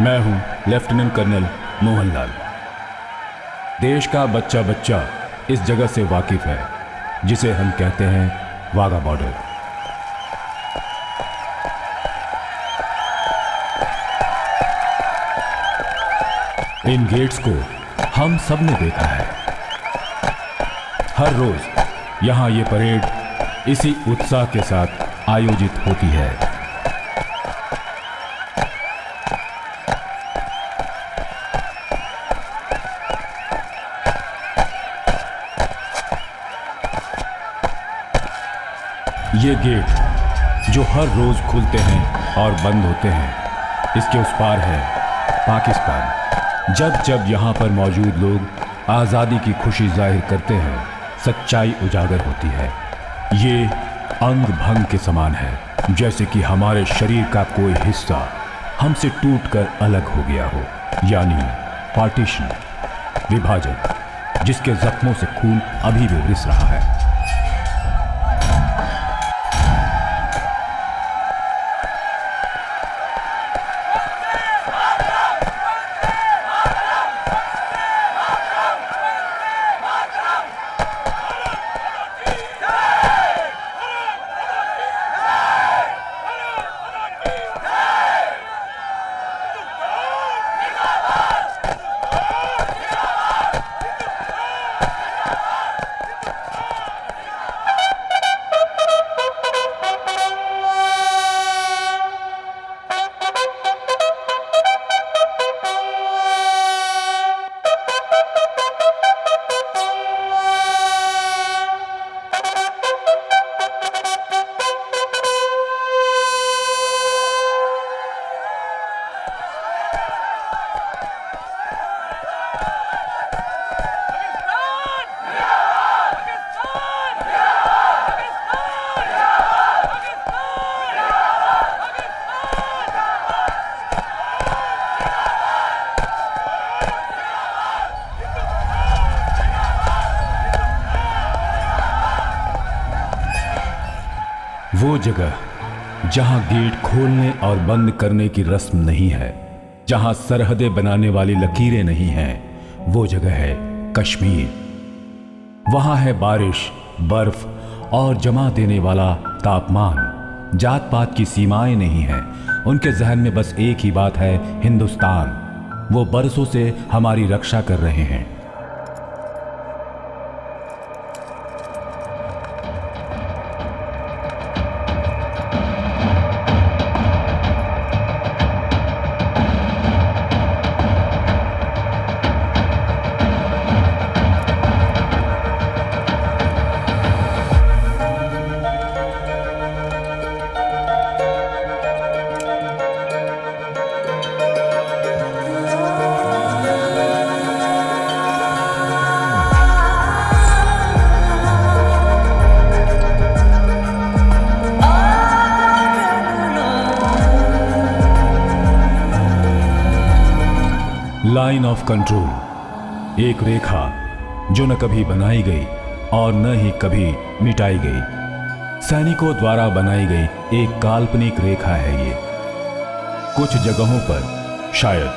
मैं हूं lieutenant colonel Mohanlal. देश का बच्चा बच्चा इस जगह से वाकिफ है जिसे हम कहते हैं वाघा बॉर्डर। इन गेट्स को हम सब ने देखा है। हर रोज यहां ये परेड इसी उत्साह के साथ आयोजित होती है। ये गेट जो हर रोज खुलते हैं और बंद होते हैं, इसके उस पार है पाकिस्तान। जब जब यहाँ पर मौजूद लोग आज़ादी की खुशी जाहिर करते हैं, सच्चाई उजागर होती है। ये अंग भंग के समान है, जैसे कि हमारे शरीर का कोई हिस्सा हमसे टूटकर अलग हो गया हो, यानी पार्टीशन, विभाजन, जिसके जख्मों से खून अभी भी रिस रहा है। वो जगह जहां गेट खोलने और बंद करने की रस्म नहीं है, जहां सरहदें बनाने वाली लकीरें नहीं हैं, वो जगह है कश्मीर। वहां है बारिश, बर्फ और जमा देने वाला तापमान। जात पात की सीमाएं नहीं हैं, उनके जहन में बस एक ही बात है, हिंदुस्तान। वो बरसों से हमारी रक्षा कर रहे हैं। लाइन ऑफ कंट्रोल, एक रेखा जो न कभी बनाई गई और न ही कभी मिटाई गई। सैनिकों द्वारा बनाई गई एक काल्पनिक रेखा है ये। कुछ जगहों पर शायद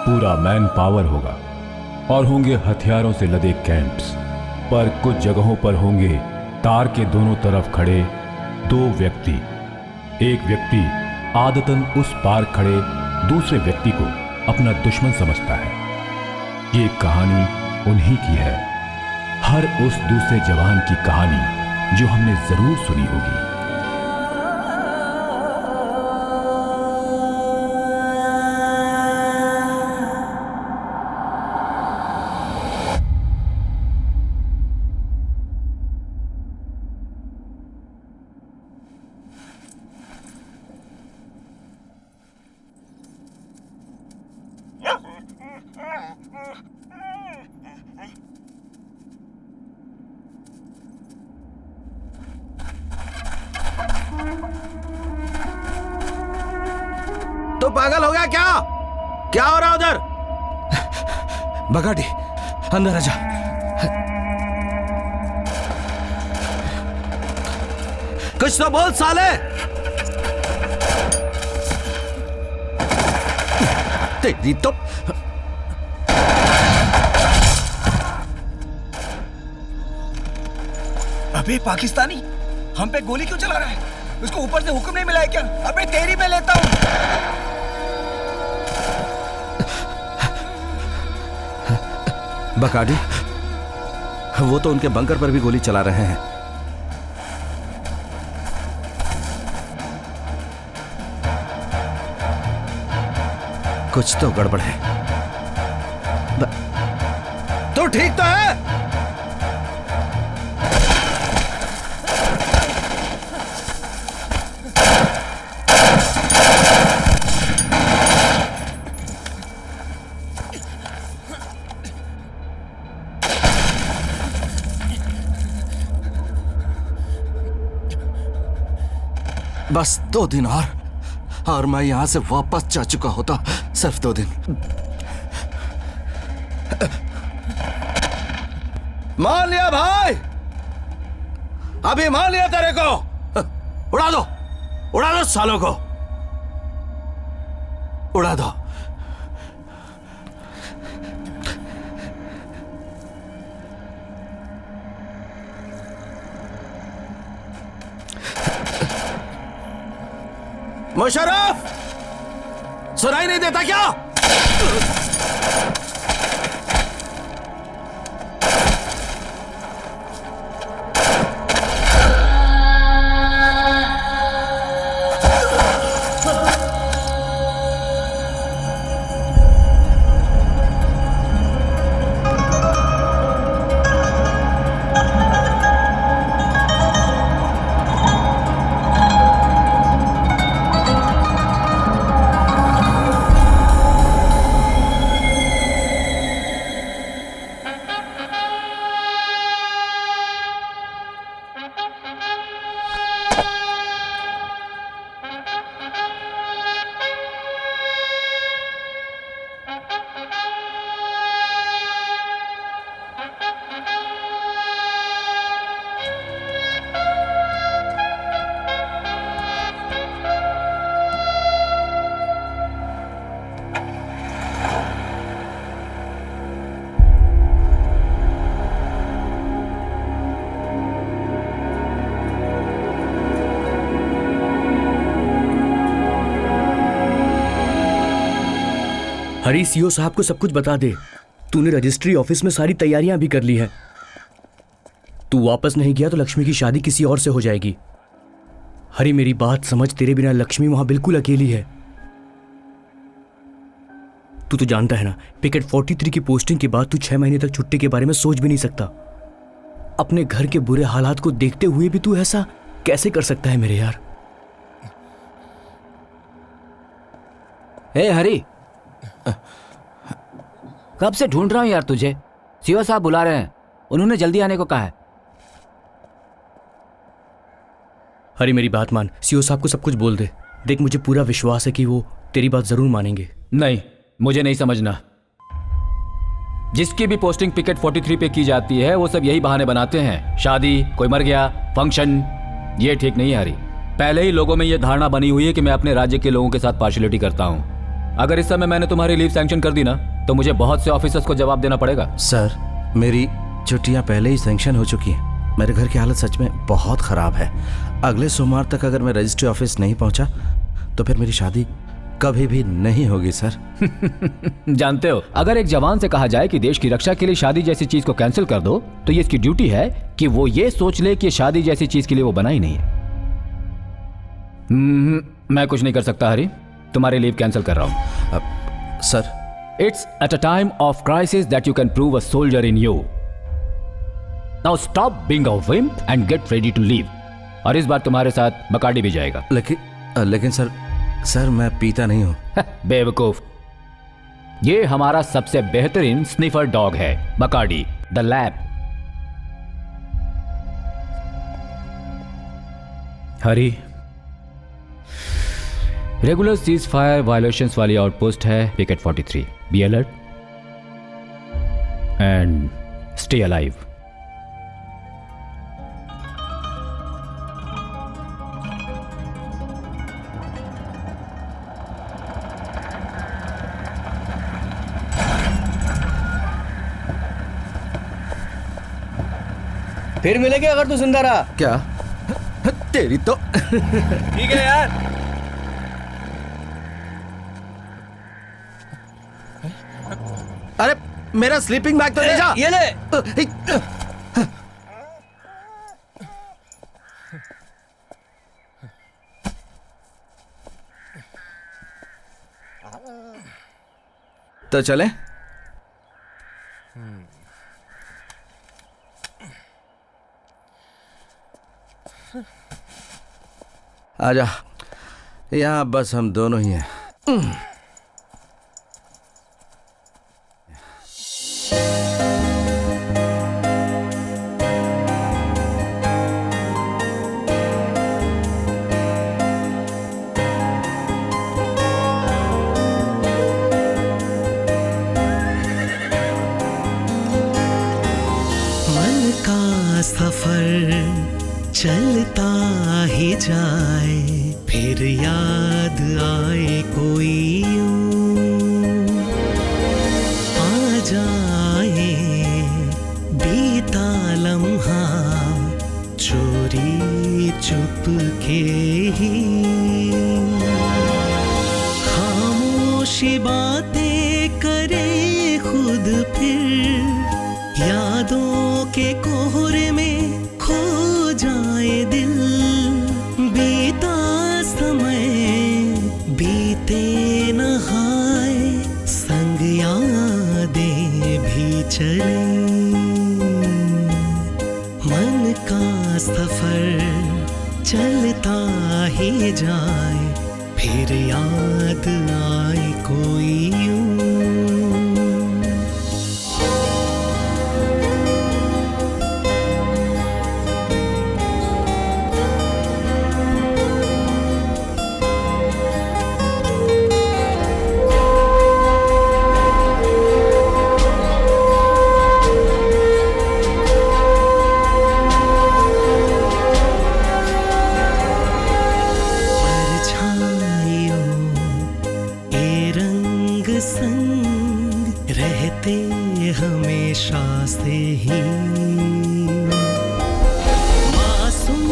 पूरा मैन पावर होगा और होंगे हथियारों से लदे कैंप्स, पर कुछ जगहों पर होंगे तार के दोनों तरफ खड़े दो व्यक्ति। एक व्यक्ति आदतन उस पार खड़े दूसरे व्यक्ति को अपना दुश्मन समझता है। ये कहानी उन्हीं की है, हर उस दूसरे जवान की कहानी जो हमने जरूर सुनी होगी। तो पागल हो गया क्या? क्या हो रहा उधर? बगाटी, अंदर आजा। कुछ तो बोल साले। तेरी तो अबे पाकिस्तानी, हम पे गोली क्यों चला रहा है? उसको ऊपर से हुक्म नहीं मिला है क्या? अबे तेरी मैं लेता हूं। बकाडी, वो तो उनके बंकर पर भी गोली चला रहे हैं। कुछ तो गड़बड़ है। तो ठीक तो है। बस 2 दिन और मैं यहां से वापस जा चुका होता। सिर्फ 2 दिन। मान लिया भाई, अभी मान लिया तेरे को। उड़ा दो सालों को, उड़ा दो। मुशर्रफ, सुनाई नहीं देता क्या? हरी, सीओ साहब को सब कुछ बता दे। तूने रजिस्ट्री ऑफिस में सारी तैयारियां भी कर ली हैं। तू वापस नहीं गया तो लक्ष्मी की शादी किसी और से हो जाएगी। हरी, मेरी बात समझ, तेरे बिना लक्ष्मी वहां बिल्कुल अकेली है। तू तो जानता है ना, पिकेट 43 की पोस्टिंग के बाद तू 6 महीने तक छुट्टी के बारे में सोच भी नहीं सकता। अपने घर के बुरे हालात को देखते हुए भी तू ऐसा कैसे कर सकता है मेरे यार? हे हरी, कब से ढूंढ रहा हूं यार तुझे। सीओ साहब बुला रहे हैं, उन्होंने जल्दी आने को कहा है। हरी, मेरी बात मान, सीओ साहब को सब कुछ बोल दे। देख, मुझे पूरा विश्वास है कि वो तेरी बात जरूर मानेंगे। नहीं, मुझे नहीं समझना। जिसकी भी पोस्टिंग पिकेट 43 पे की जाती है वो सब यही बहाने बनाते हैं। शादी, कोई मर गया, फंक्शन। ये ठीक नहीं है हरी। पहले ही लोगों में ये धारणा बनी हुई है कि मैं अपने राज्य के लोगों के साथ पार्शियलिटी करता हूं। अगर इस समय मैंने तुम्हारी लीव सैंक्शन कर दी ना तो मुझे बहुत से ऑफिसर्स को जवाब देना पड़ेगा। सर, मेरी छुट्टियां पहले ही सैंक्शन हो चुकी हैं। मेरे घर की हालत सच में बहुत खराब है। अगले सोमवार तक अगर मैं रजिस्ट्री ऑफिस नहीं पहुंचा तो फिर मेरी शादी कभी भी नहीं होगी सर। जानते हो, अगर एक जवान से कहा जाए कि देश की रक्षा के लिए शादी जैसी चीज को कैंसिल कर दो तो ये इसकी ड्यूटी है कि वो ये सोच ले कि शादी जैसी चीज के लिए वो बना ही नहीं है। मैं कुछ नहीं कर सकता हरी, तुम्हारी लीव कैंसिल कर रहा हूं। Sir, it's at a time of crisis that you can prove a soldier in you. Now stop being a wimp and get ready to leave. और इस बार तुम्हारे साथ बकाडी भी जाएगा। लेकिन सर मैं पीता नहीं हूं। बेवकूफ, ये हमारा सबसे बेहतरीन स्निफर डॉग है, Bacardi the lab. Hari, regular ceasefire violations वाली आउटपोस्ट है picket 43। Be alert and stay alive. फिर मिलेंगे अगर तू जिंदा रहा। क्या? तेरी तो ठीक है यार। अरे मेरा स्लीपिंग बैग तो ले जा। ये ले। तो चले। आजा, यहाँ बस हम दोनों ही हैं। मन का सफर चलता ही जाए, फिर याद आए कोई यूं आ जाए, बीता लम्हा चोरी चुप के ही, खामोशी बातें करे खुद फिर, यादों के कोहरे में खो जाए दिल, बीता समय बीते नहाए, संग यादें भी चले, मन का सफर चलता ही जाए, फिर याद आए कोई यूं। संग रहते हमेशा से ही, मासूम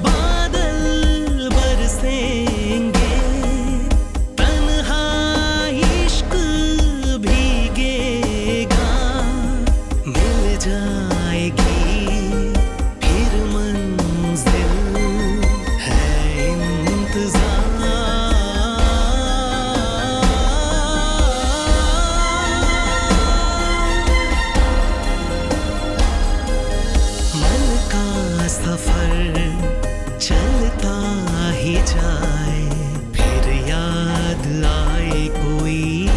बादल बरसेंगे, तन्हा इश्क भीगेगा, मिल जाएगी फिर मंजिल, है इंतजार। सफर चलता ही जाए, फिर याद आए कोई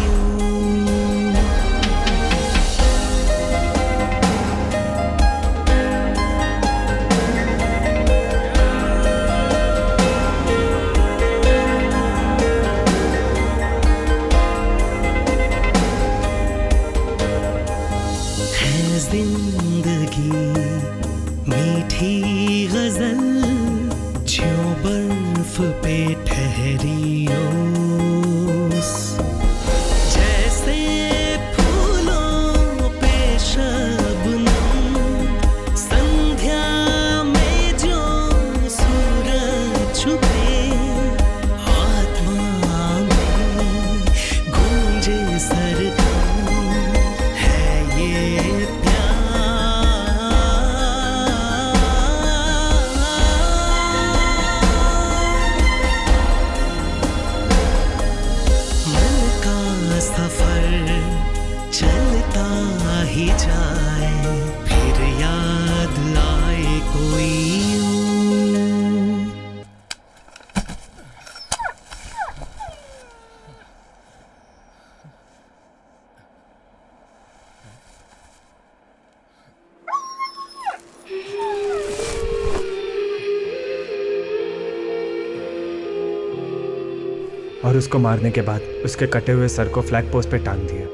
है जिंदगी मीठी गजल, ज्यों बर्फ पे ठहरी ओस, जैसे फूलों पे शबनम, संध्या में जो सूरज छुपे, आत्मा में गूंजे सरगम, है ये सफर चलता ही जाए, फिर याद आए कोई यूं। और उसको मारने के बाद उसके कटे हुए सर को फ्लैग पोस्ट पे टांग दिया।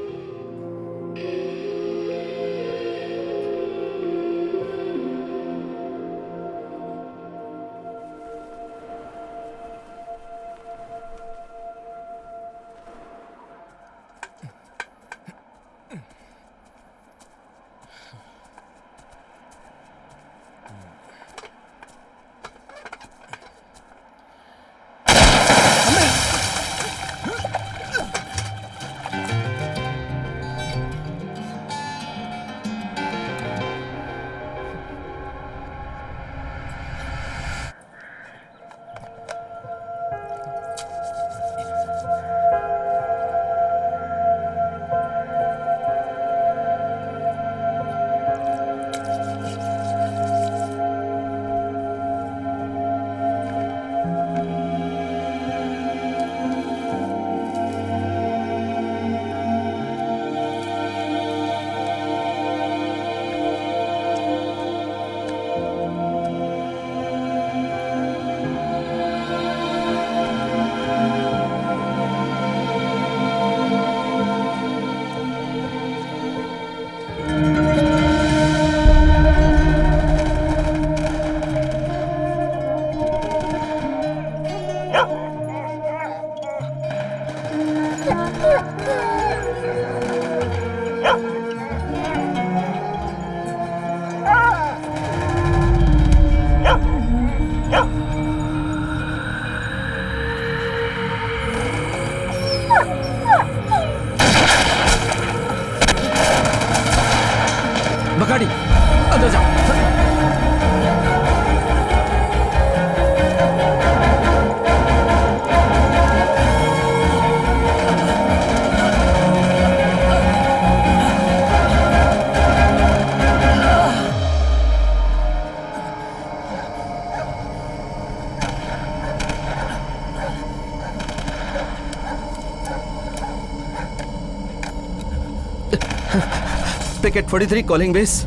Picket 43 calling base.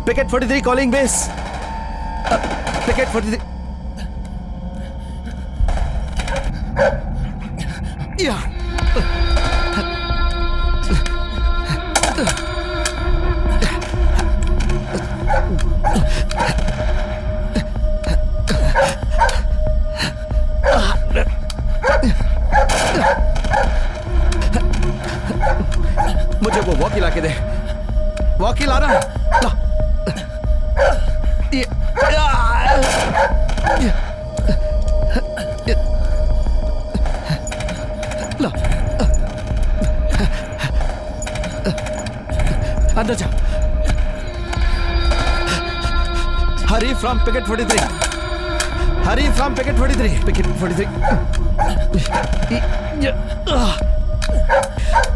Picket 43 calling base. Picket 43 या मुझे वो वॉकी ला के दे। वॉकी लाना। ला। ये ला। अंदर जा। Hari from picket 43। Hari from picket 43। Picket 43।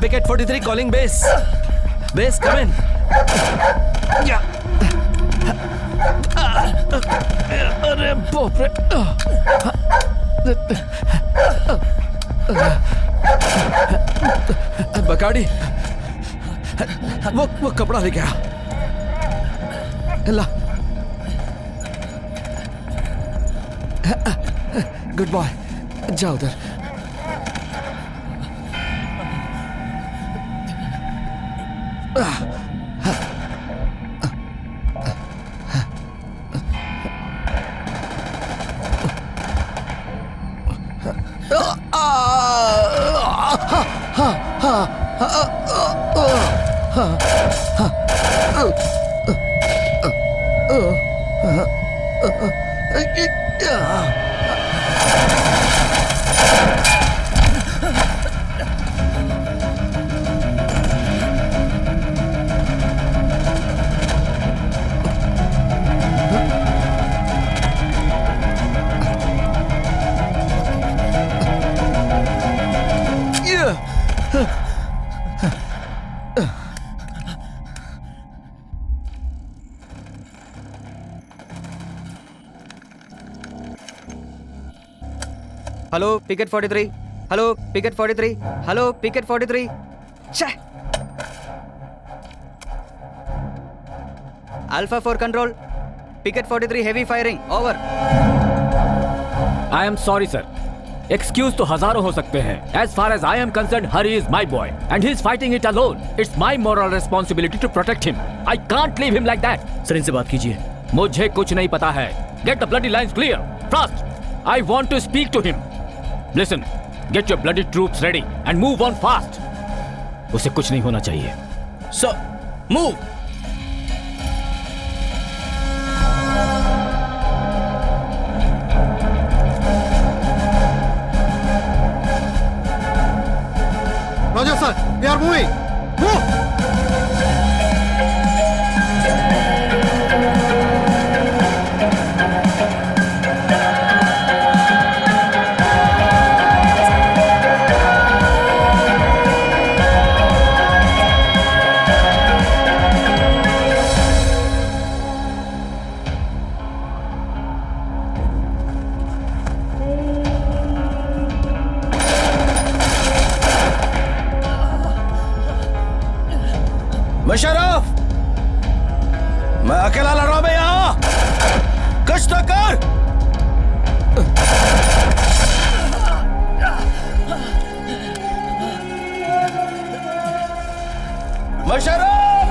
Picket 43 calling base. Base come in. अरे बाप रे। बकाडी वो कपड़ा लेके आ। ला। गुड बॉय, जा उधर। Hello picket 43। Hello picket 43। Hello picket 43। Alpha 4 control. Picket 43 heavy firing over. I am sorry sir. Excuse तो हजारों हो सकते हैं। As far as I am concern, Hari is my boy and he is fighting it alone. It's my moral responsibility to protect him. I can't leave him like that. Sir इनसे बात कीजिए। मुझे कुछ नहीं पता है। Get the bloody lines clear fast. I want to speak to him. Listen, get your bloody troops ready and move on fast. उसे कुछ नहीं होना चाहिए। Sir move. Roger sir, we are moving. Move. Musharraf, मैं अकेला लड़ रहा हूं यहां। कुछ तो कर। मुशर्रफ।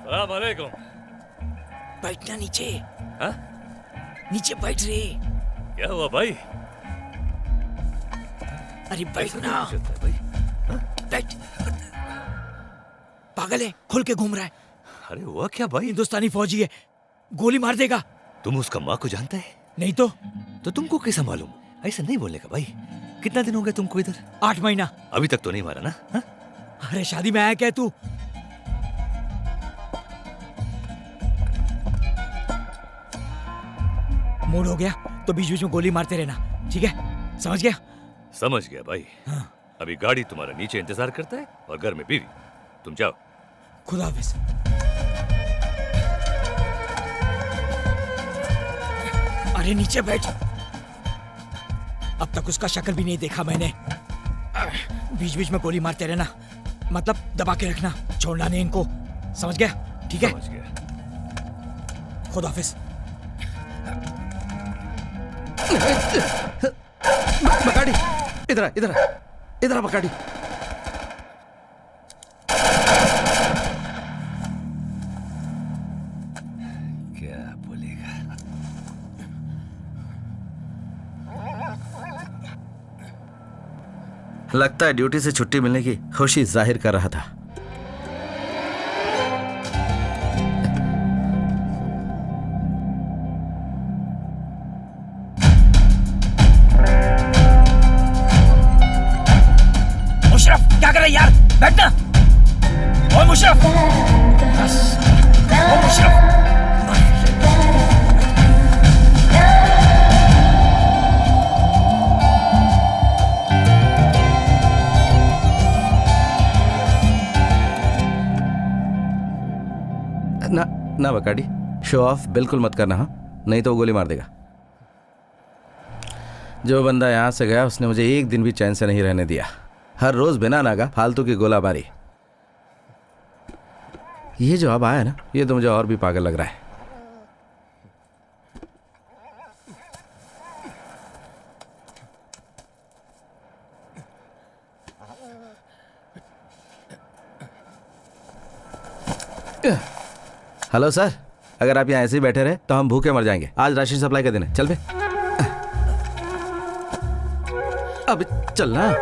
सलाम अलैकुम। बैठना नीचे। हाँ? नीचे बैठ रे। क्या हुआ भाई? अरे बैठना। भाई बैठ। पागल है, खुल के घूम रहा है। अरे हुआ क्या भाई? हिंदुस्तानी फौजी है, गोली मार देगा। तुम उसका माँ को जानते हैं? नहीं तो तुमको कैसा मालूम? ऐसा नहीं बोलने का भाई। कितना दिन हो गए तुमको इधर? 8 महीना। अभी तक तो नहीं मारा ना? हा? अरे शादी में आया क्या तू? मूड हो गया तो बीच बीच में गोली मारते रहना, ठीक है? समझ गया? समझ गया भाई। हाँ। अभी गाड़ी तुम्हारा नीचे इंतजार करता है और घर में बीवी। तुम जाओ। खुदा हाफिज। अरे नीचे बैठ। अब तक उसका शक्ल भी नहीं देखा मैंने। बीच बीच में गोली मारते रहना, मतलब दबा के रखना, छोड़ना नहीं इनको, समझ गया? ठीक है, समझ गया। खुदा हाफिज। बकाडी, इधर आ, इधर आ, इधर आ बकाडी। क्या बोलेगा? लगता है ड्यूटी से छुट्टी मिलने की खुशी जाहिर कर रहा था। मुशर्रफ क्या कर रहा है यार? बैठना। ओए मुशर्रफ, ओ मुशर्रफ। ना ना बकाडी, शो ऑफ बिल्कुल मत करना, हाँ, नहीं तो वो गोली मार देगा। जो बंदा यहाँ से गया उसने मुझे एक दिन भी चैन से नहीं रहने दिया। हर रोज बिना नागा फालतू की गोलाबारी। ये जो अब आया ना, ये तो मुझे और भी पागल लग रहा है। हेलो सर, अगर आप यहाँ ऐसे ही बैठे रहे तो हम भूखे मर जाएंगे। आज राशन सप्लाई का दिन है, चल बे। अब चलना।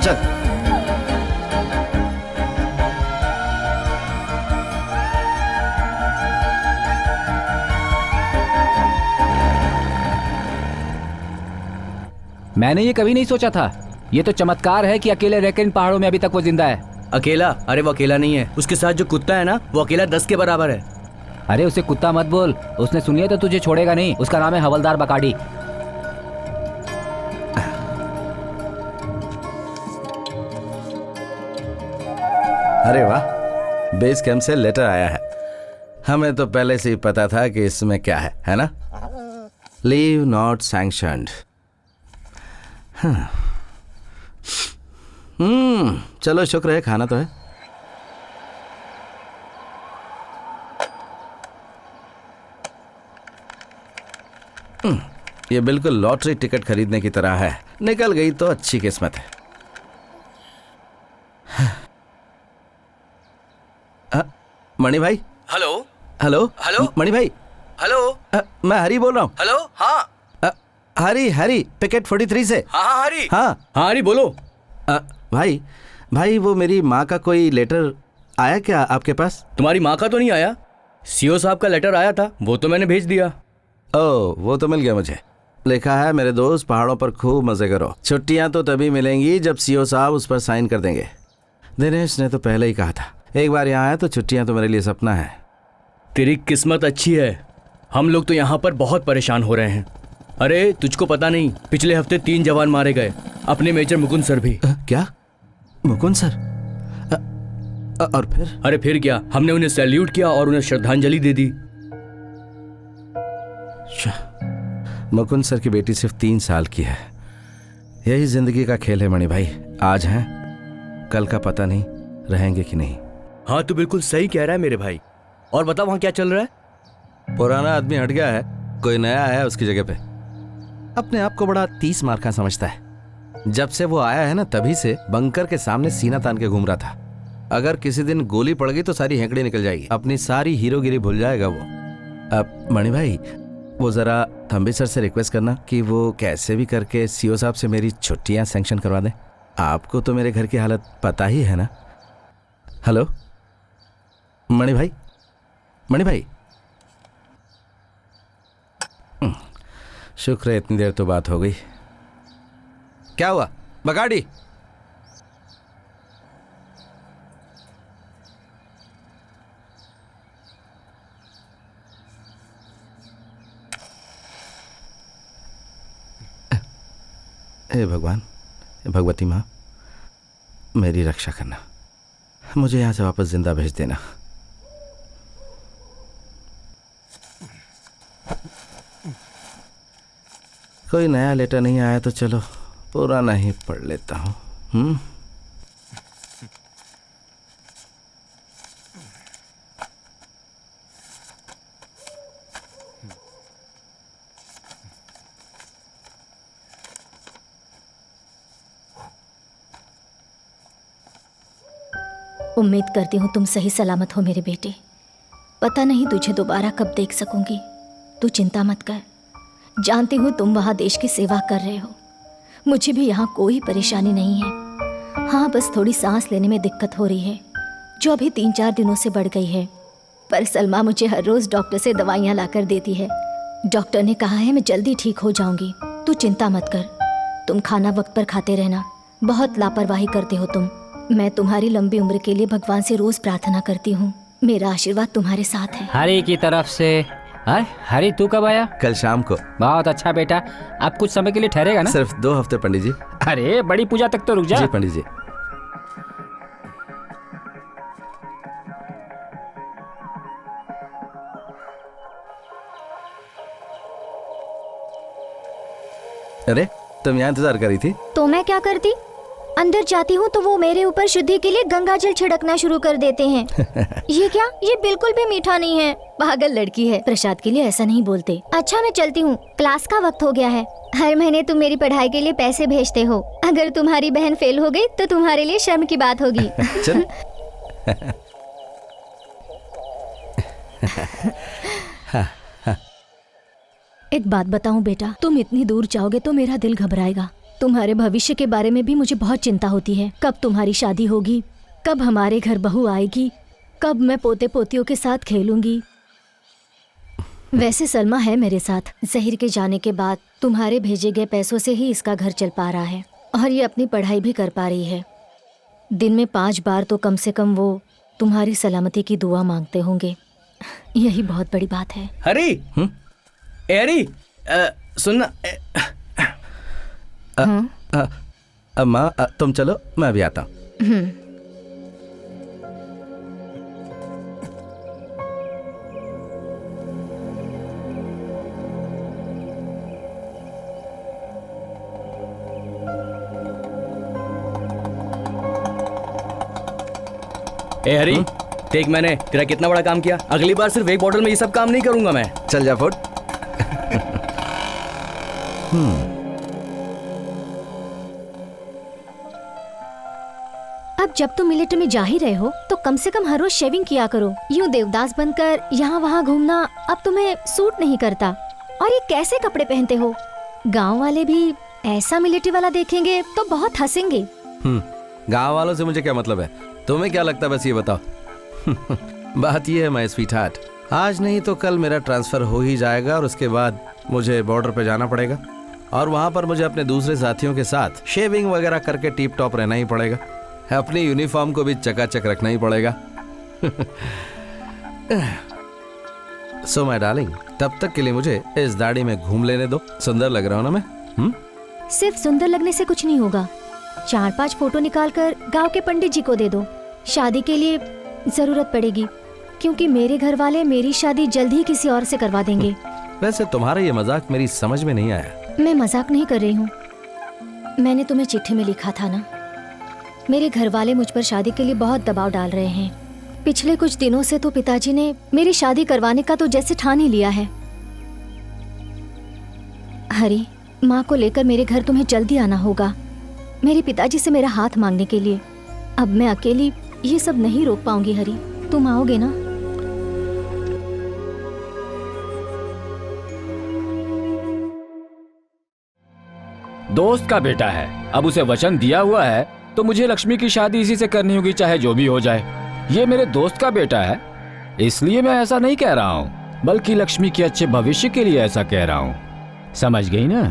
चल। मैंने ये कभी नहीं सोचा था। ये तो चमत्कार है कि अकेले रहकर इन पहाड़ों में अभी तक वो जिंदा है। अकेला? अरे वो अकेला नहीं है, उसके साथ जो कुत्ता है ना, वो अकेला 10 के बराबर है। अरे उसे कुत्ता मत बोल, उसने सुनी है तो तुझे छोड़ेगा नहीं। उसका नाम है हवलदार बकाडी। अरे वाह, बेस कैंप से लेटर आया है। हमें तो पहले से ही पता था कि इसमें क्या है ना? Leave not sanctioned. चलो शुक्र है, खाना तो है। ये बिल्कुल लॉटरी टिकट खरीदने की तरह है। निकल गई तो अच्छी किस्मत है। मणि भाई। हेलो हेलो हेलो मणि भाई। हेलो। मैं हरी बोल रहा हूँ। हेलो। हाँ हरी पिकेट 43 से। हाँ हरी। हाँ हाँ हरी बोलो। भाई वो मेरी माँ का कोई लेटर आया क्या आपके पास? तुम्हारी माँ का तो नहीं आया, सीओ साहब का लेटर आया था, वो तो मैंने भेज दिया। ओह, वो तो मिल गया मुझे। लिखा है, मेरे दोस्त पहाड़ों पर खूब मजे करो, छुट्टियां तो तभी मिलेंगी जब सीओ साहब उस पर साइन कर देंगे। दिनेश ने तो पहले ही कहा था, एक बार यहाँ आया तो छुट्टियां तो मेरे लिए सपना है। तेरी किस्मत अच्छी है, हम लोग तो यहाँ पर बहुत परेशान हो रहे हैं। अरे तुझको पता नहीं, पिछले हफ्ते 3 जवान मारे गए, अपने मेजर मुकुंद सर भी। क्या? मुकुंद सर? और फिर? अरे फिर क्या, हमने उन्हें सैल्यूट किया और उन्हें श्रद्धांजलि दे दी। मुकुंद सर की बेटी सिर्फ 3 साल की है। यही जिंदगी का खेल है मणि भाई। आज हैं, कल का पता नहीं रहेंगे कि नहीं। हाँ तू बिल्कुल सही कह रहा है मेरे भाई। और बता वहां क्या चल रहा है? पुराना आदमी हट गया है, कोई नया आया है उसकी जगह पे। अपने आप को बड़ा 30 मार्का समझता है। जब से वो आया है ना, तभी से बंकर के सामने सीना तान के घूम रहा था। अगर किसी दिन गोली पड़ गई तो सारी हेंकड़ी निकल जाएगी, अपनी सारी हीरोगिरी भूल जाएगा वो। अब मणि भाई, वो जरा थम्बी सर से रिक्वेस्ट करना कि वो कैसे भी करके सीओ साहब से मेरी छुट्टियां सैंक्शन करवा दें। आपको तो मेरे घर की हालत पता ही है ना। हेलो मणि भाई। मणि भाई, शुक्र है इतनी देर तो बात हो गई। क्या हुआ बगाड़ी? हे भगवान, हे भगवती माँ, मेरी रक्षा करना, मुझे यहाँ से वापस जिंदा भेज देना। कोई नया लेटर नहीं आया तो चलो पुराना ही पढ़ लेता हूँ। उम्मीद करती हूँ तुम सही सलामत हो मेरे बेटे। पता नहीं तुझे दोबारा कब देख सकूंगी। तू चिंता मत कर, जानती हूँ तुम वहाँ देश की सेवा कर रहे हो। मुझे भी यहाँ कोई परेशानी नहीं है। हाँ, बस थोड़ी सांस लेने में दिक्कत हो रही है, जो अभी 3-4 दिनों से बढ़ गई है। पर सलमा मुझे हर रोज़ डॉक्टर से दवाइयाँ लाकर देती है। डॉक्टर ने कहा है मैं जल्दी ठीक हो जाऊँगी। तू चिंता मत कर, तुम खाना वक्त पर खाते रहना। बहुत लापरवाही करते हो तुम। मैं तुम्हारी लंबी उम्र के लिए भगवान से रोज प्रार्थना करती हूँ। मेरा आशीर्वाद तुम्हारे साथ है। हरी की तरफ से। हरी, तू कब आया? कल शाम को। बहुत अच्छा बेटा, आप कुछ समय के लिए ठहरेगा ना? सिर्फ 2 हफ्ते पंडित जी। अरे बड़ी पूजा तक तो रुक जा। जी पंडित जी। अरे तुम यहाँ इंतजार करी थी? तो मैं क्या करती? अंदर जाती हूँ तो वो मेरे ऊपर शुद्धि के लिए गंगा जल छिड़कना शुरू कर देते हैं। ये क्या? ये बिल्कुल भी मीठा नहीं है। पागल लड़की है, प्रसाद के लिए ऐसा नहीं बोलते। अच्छा मैं चलती हूँ, क्लास का वक्त हो गया है। हर महीने तुम मेरी पढ़ाई के लिए पैसे भेजते हो। अगर तुम्हारी बहन फेल हो गई तो तुम्हारे लिए शर्म की बात होगी। चल। एक बात बताऊं बेटा, तुम इतनी दूर जाओगे तो मेरा दिल घबराएगा। तुम्हारे भविष्य के बारे में भी मुझे बहुत चिंता होती है। कब तुम्हारी शादी होगी, कब हमारे घर बहू आएगी, कब मैं पोते पोतियों के साथ खेलूंगी। वैसे सलमा है मेरे साथ। जहीर के जाने के बाद तुम्हारे भेजे गए पैसों से ही इसका घर चल पा रहा है और ये अपनी पढ़ाई भी कर पा रही है। दिन में 5 बार तो कम से कम वो तुम्हारी सलामती की दुआ मांगते होंगे। यही बहुत बड़ी बात है। हरी, हरी, सुनना। माँ तुम चलो, मैं अभी आता हूँ। ए हरी, देख मैंने तेरा कितना बड़ा काम किया। अगली बार सिर्फ एक बॉटल में ये सब काम नहीं करूंगा मैं। चल जा फुट। अब जब तुम मिलिट्री में जा ही रहे हो तो कम से कम हर रोज शेविंग किया करो। यूं देवदास बनकर यहाँ वहाँ घूमना अब तुम्हें सूट नहीं करता। और ये कैसे कपड़े पहनते हो? गांव वाले भी ऐसा मिलिट्री वाला देखेंगे तो बहुत हंसेंगे। गांव वालों से मुझे क्या मतलब है? तुम्हें क्या लगता है, बस ये बताओ। बात ये है माय स्वीटहार्ट, आज नहीं तो कल मेरा ट्रांसफर हो ही जाएगा और उसके बाद मुझे बॉर्डर पे जाना पड़ेगा और वहां पर मुझे अपने दूसरे साथियों के साथ शेविंग वगैरह करके टिप टॉप रहना ही पड़ेगा। अपनी यूनिफॉर्म को भी चकाचक रखना ही पड़ेगा। सो माय डार्लिंग, तब तक के लिए मुझे इस दाढ़ी में घूम लेने दो। सुंदर लग रहा हूं ना मैं? सिर्फ सुंदर लगने से कुछ नहीं होगा। 4-5 फोटो निकाल कर गाँव के पंडित जी को दे दो। शादी के लिए जरूरत पड़ेगी क्योंकि मेरे घर वाले मेरी शादी जल्द ही किसी और से करवा देंगे। वैसे तुम्हारा ये मजाक मेरी समझ में नहीं आया। मैं मजाक नहीं कर रही हूँ। मैंने तुम्हें चिट्ठी में लिखा था ना, मेरे घर वाले मुझ पर शादी के लिए बहुत दबाव डाल रहे हैं। पिछले कुछ दिनों से तो पिताजी ने मेरी शादी करवाने का तो जैसे ठान ही लिया है। हरी, माँ को लेकर मेरे घर तुम्हें जल्दी आना होगा, मेरे पिताजी से मेरा हाथ मांगने के लिए। अब मैं अकेली ये सब नहीं रोक पाऊंगी। हरी, तुम आओगे ना? दोस्त का बेटा है, अब उसे वचन दिया हुआ है तो मुझे लक्ष्मी की शादी इसी से करनी होगी, चाहे जो भी हो जाए। ये मेरे दोस्त का बेटा है, इसलिए मैं ऐसा नहीं कह रहा हूँ, बल्कि लक्ष्मी के अच्छे भविष्य के लिए ऐसा कह रहा हूँ। समझ गई ना?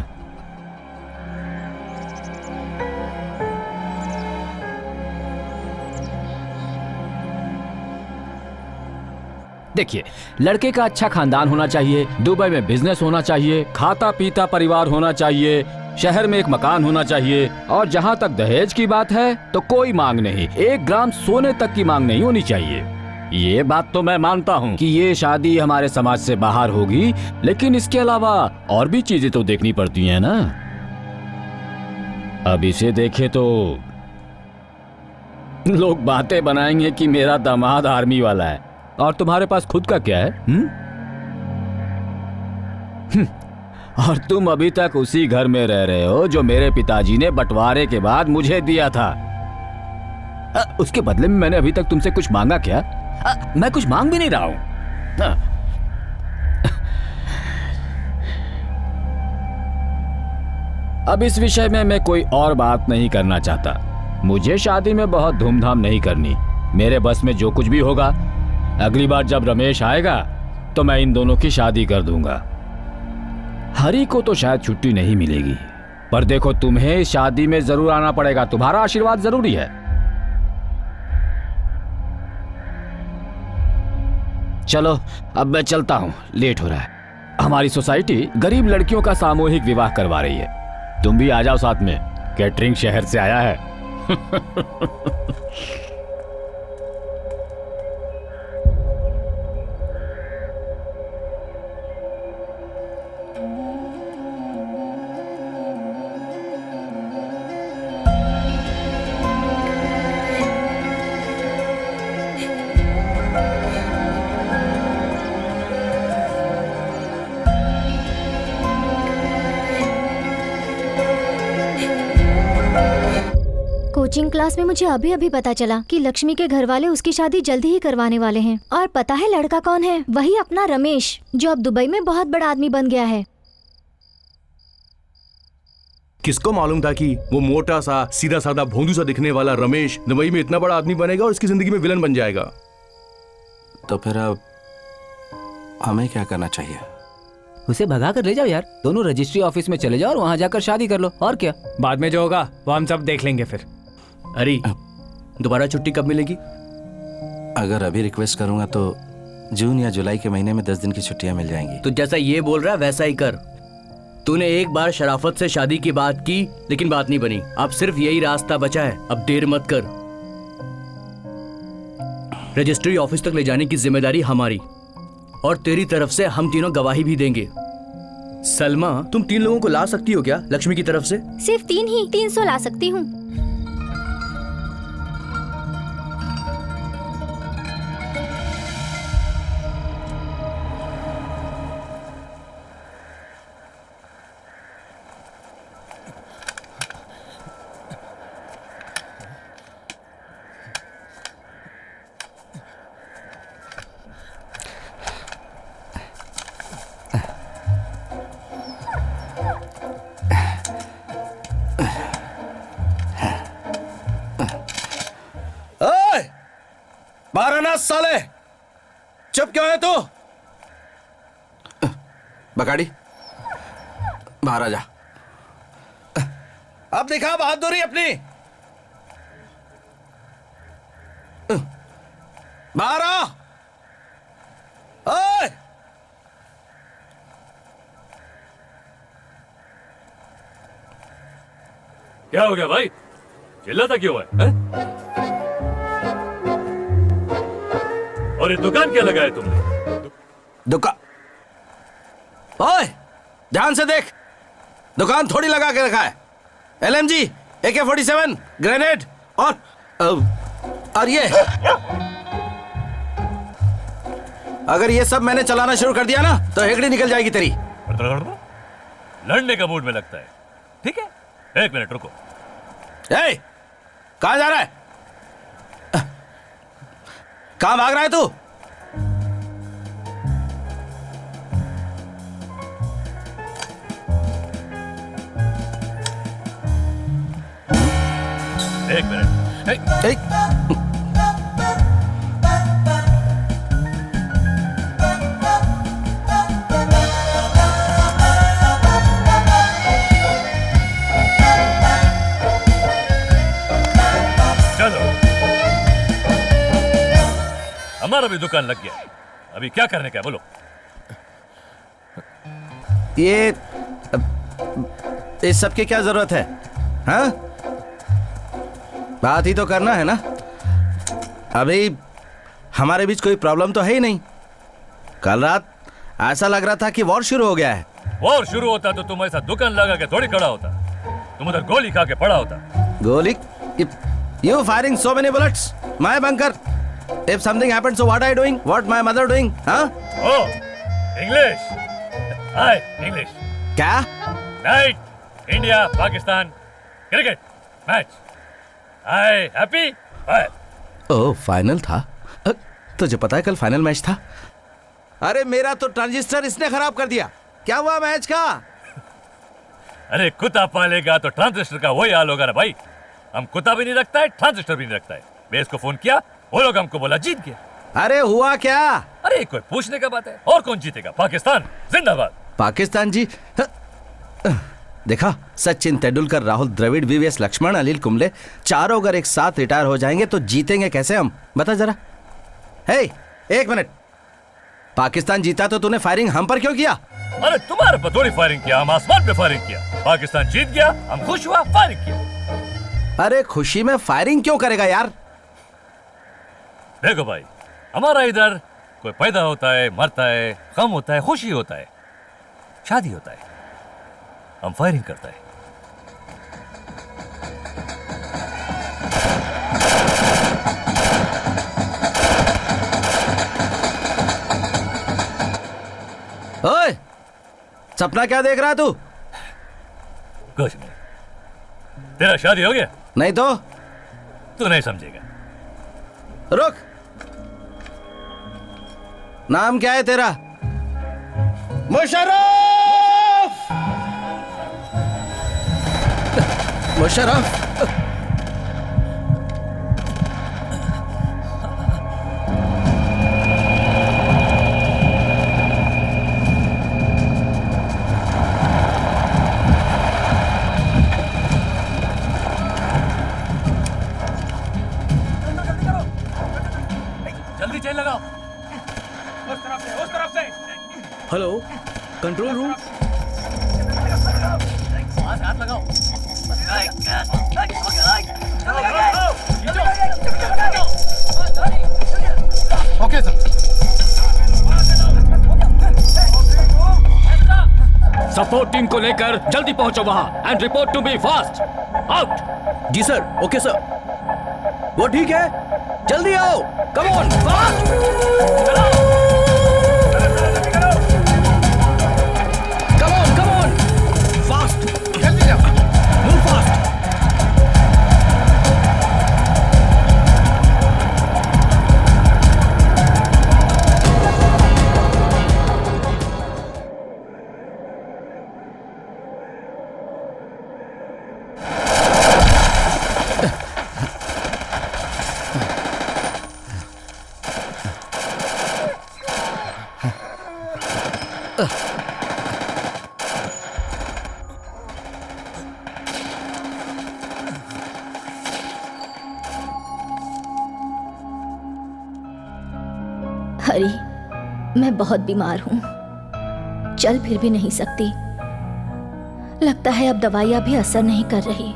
देखिए, लड़के का अच्छा खानदान होना चाहिए, दुबई में बिजनेस होना चाहिए, खाता पीता परिवार होना चाहिए, शहर में एक मकान होना चाहिए, और जहाँ तक दहेज की बात है तो कोई मांग नहीं, 1 ग्राम सोने तक की मांग नहीं होनी चाहिए। ये बात तो मैं मानता हूँ कि ये शादी हमारे समाज से बाहर होगी, लेकिन इसके अलावा और भी चीजें तो देखनी पड़ती हैं ना। अब इसे देखे तो लोग बातें बनाएंगे कि मेरा दामाद आर्मी वाला है, और तुम्हारे पास खुद का क्या है? और तुम अभी तक उसी घर में रह रहे हो जो मेरे पिताजी ने बंटवारे के बाद मुझे दिया था। उसके बदले में मैंने अभी तक तुमसे कुछ मांगा क्या? मैं कुछ मांग भी नहीं रहा हूं। अब इस विषय में मैं कोई और बात नहीं करना चाहता। मुझे शादी में बहुत धूमधाम नहीं करनी। मेरे बस में जो कुछ भी होगा, अगली बार जब रमेश आएगा तो मैं इन दोनों की शादी कर दूंगा। हरी को तो शायद छुट्टी नहीं मिलेगी, पर देखो, तुम्हें इस शादी में जरूर आना पड़ेगा। तुम्हारा आशीर्वाद जरूरी है। चलो अब मैं चलता हूं, लेट हो रहा है। हमारी सोसाइटी गरीब लड़कियों का सामूहिक विवाह करवा रही है। तुम भी आ जाओ साथ में। कैटरिंग शहर से आया है। कोचिंग क्लास में मुझे अभी अभी पता चला कि लक्ष्मी के घर वाले उसकी शादी जल्दी ही करवाने वाले हैं। और पता है लड़का कौन है? वही अपना रमेश, जो अब दुबई में बहुत बड़ा आदमी बन गया है। किसको मालूम था कि वो मोटा सा सीधा साधा भोंदू सा दिखने वाला रमेश दुबई में इतना बड़ा आदमी बनेगा और इसकी जिंदगी में विलन बन जाएगा। तो फिर अब हमें क्या करना चाहिए? उसे भगा कर ले जाओ यार। दोनों रजिस्ट्री ऑफिस में चले जाओ और वहां जाकर शादी कर लो। और क्या? बाद में जो होगा वो हम सब देख लेंगे। फिर अरे दोबारा छुट्टी कब मिलेगी? अगर अभी रिक्वेस्ट करूंगा तो जून या जुलाई के महीने में 10 दिन की छुट्टियां मिल जाएंगी। तो जैसा ये बोल रहा है वैसा ही कर। तूने एक बार शराफत से शादी की बात की, लेकिन बात नहीं बनी। अब सिर्फ यही रास्ता बचा है। अब देर मत कर। रजिस्ट्री ऑफिस तक ले जाने की जिम्मेदारी हमारी, और तेरी तरफ से हम तीनों गवाही भी देंगे। सलमा, तुम 3 लोगों को ला सकती हो क्या लक्ष्मी की तरफ से? सिर्फ 3 ही? 300 ला सकती हूँ। साले चुप क्यों है तू? बकाड़ी बाहर आ जा। अब दिखा बहादुरी अपनी। बाहर आ। ओए! क्या हो गया भाई? चिल्लाता क्यों है? और ये दुकान क्या लगाया तुमने? दुकान? ओए, ध्यान से देख। दुकान थोड़ी लगा के रखा है। LMG, AK-47, ग्रेनेड और ये। अगर ये सब मैंने चलाना शुरू कर दिया ना तो हेगड़ी निकल जाएगी तेरी। लड़ने का मूड में लगता है। ठीक है, 1 मिनट रुको। कहां जा रहा है? कहां भाग रहा है तू? एक मिनट। हमारा भी दुकान लग गया। अभी क्या करने का है बोलो। ये इस सब की क्या जरूरत है? हाँ, बात ही तो करना है ना। अभी हमारे बीच कोई प्रॉब्लम तो है ही नहीं। कल रात ऐसा लग रहा था कि वॉर शुरू हो गया है। वॉर शुरू होता तो तुम ऐसा दुकान लगा के थोड़ी खड़ा होता, तुम उधर गोली खा के पड़ा होता। गोली? You firing so many bullets, my bunker. If something happens, so what are you doing? What my mother doing? Huh? Oh, English. Hi, English. क्या? Night, India, Pakistan, cricket match. Hi, happy? Hi. ओह, final था। तुझे पता है कल final match था? अरे मेरा तो ट्रांजिस्टर इसने खराब कर दिया। क्या हुआ मैच का? अरे कुत्ता पालेगा तो ट्रांजिस्टर का वही हाल होगा ना भाई। हम कुत्ता भी नहीं रखता है, ट्रांजिस्टर भी नहीं रखता है। बेस को फोन किया, वो लोग हमको बोला जीत गया। अरे हुआ क्या? अरे कोई पूछने का बात है। और कौन जीतेगा? पाकिस्तान जिंदाबाद। पाकिस्तान जी। देखा, सचिन तेंदुलकर, राहुल द्रविड़, वीवीएस लक्ष्मण, अनिल कुंबले चारों अगर एक साथ रिटायर हो जाएंगे तो जीतेंगे कैसे हम? बता जरा। हे, एक मिनट। पाकिस्तान जीता तो तूने फायरिंग हम पर क्यों किया? अरे तुम्हारे पर थोड़ी फायरिंग किया, हम आसमान पे फायरिंग किया। पाकिस्तान जीत गया, हम खुश हुआ, फायरिंग किया। अरे खुशी में फायरिंग क्यों करेगा यार? देखो भाई, हमारा इधर कोई पैदा होता है, मरता है, गम होता है, खुशी होता है, शादी होता है, हम फायरिंग करता है। ओए, सपना क्या देख रहा है तू? कुछ नहीं। तेरा शादी हो गया? नहीं तो? तू नहीं समझेगा। रुक, नाम क्या है तेरा? मुशर्रफ। मुशर्रफ। जल्दी चेन लगाओ। उस तरफ से। Hello, control room. हाथ लगाओ। Okay sir. सपोर्ट टीम को लेकर जल्दी पहुंचो वहां and report to be fast. Out. Ji sir, okay sir. वो ठीक है, जल्दी आओ। Come on, fast. Come on, fast. जल्दी जाओ, मूव फास्ट। हरी, मैं बहुत बीमार हूं, चल फिर भी नहीं सकती। लगता है अब दवाइयां भी असर नहीं कर रही।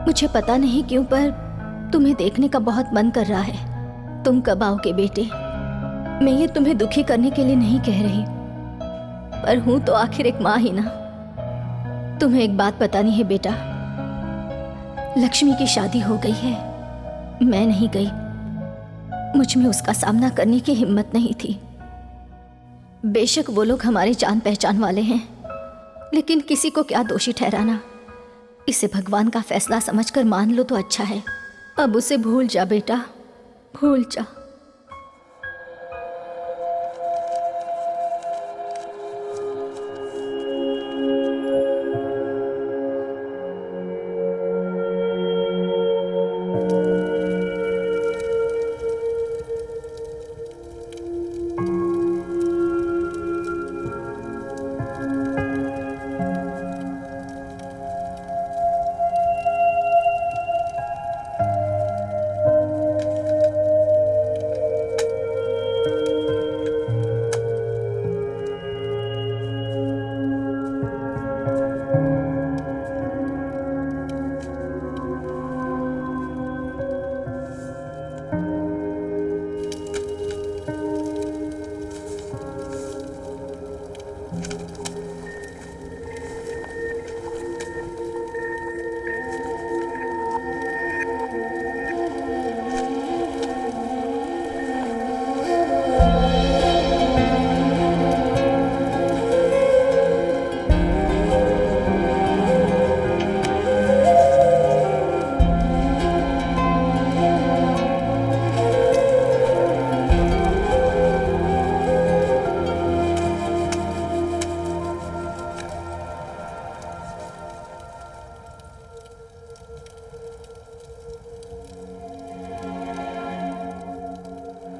मुझे पता नहीं क्यों पर तुम्हें देखने का बहुत मन कर रहा है। तुम कब आओगे बेटे? मैं ये तुम्हें दुखी करने के लिए नहीं कह रही, पर हूं तो आखिर एक माँ ही ना। तुम्हें एक बात बतानी है बेटा, लक्ष्मी की शादी हो गई है। मैं नहीं गई, मुझ में उसका सामना करने की हिम्मत नहीं थी। बेशक वो लोग हमारे जान पहचान वाले हैं, लेकिन किसी को क्या दोषी ठहराना। इसे भगवान का फैसला समझकर मान लो तो अच्छा है। अब उसे भूल जा बेटा, भूल जा।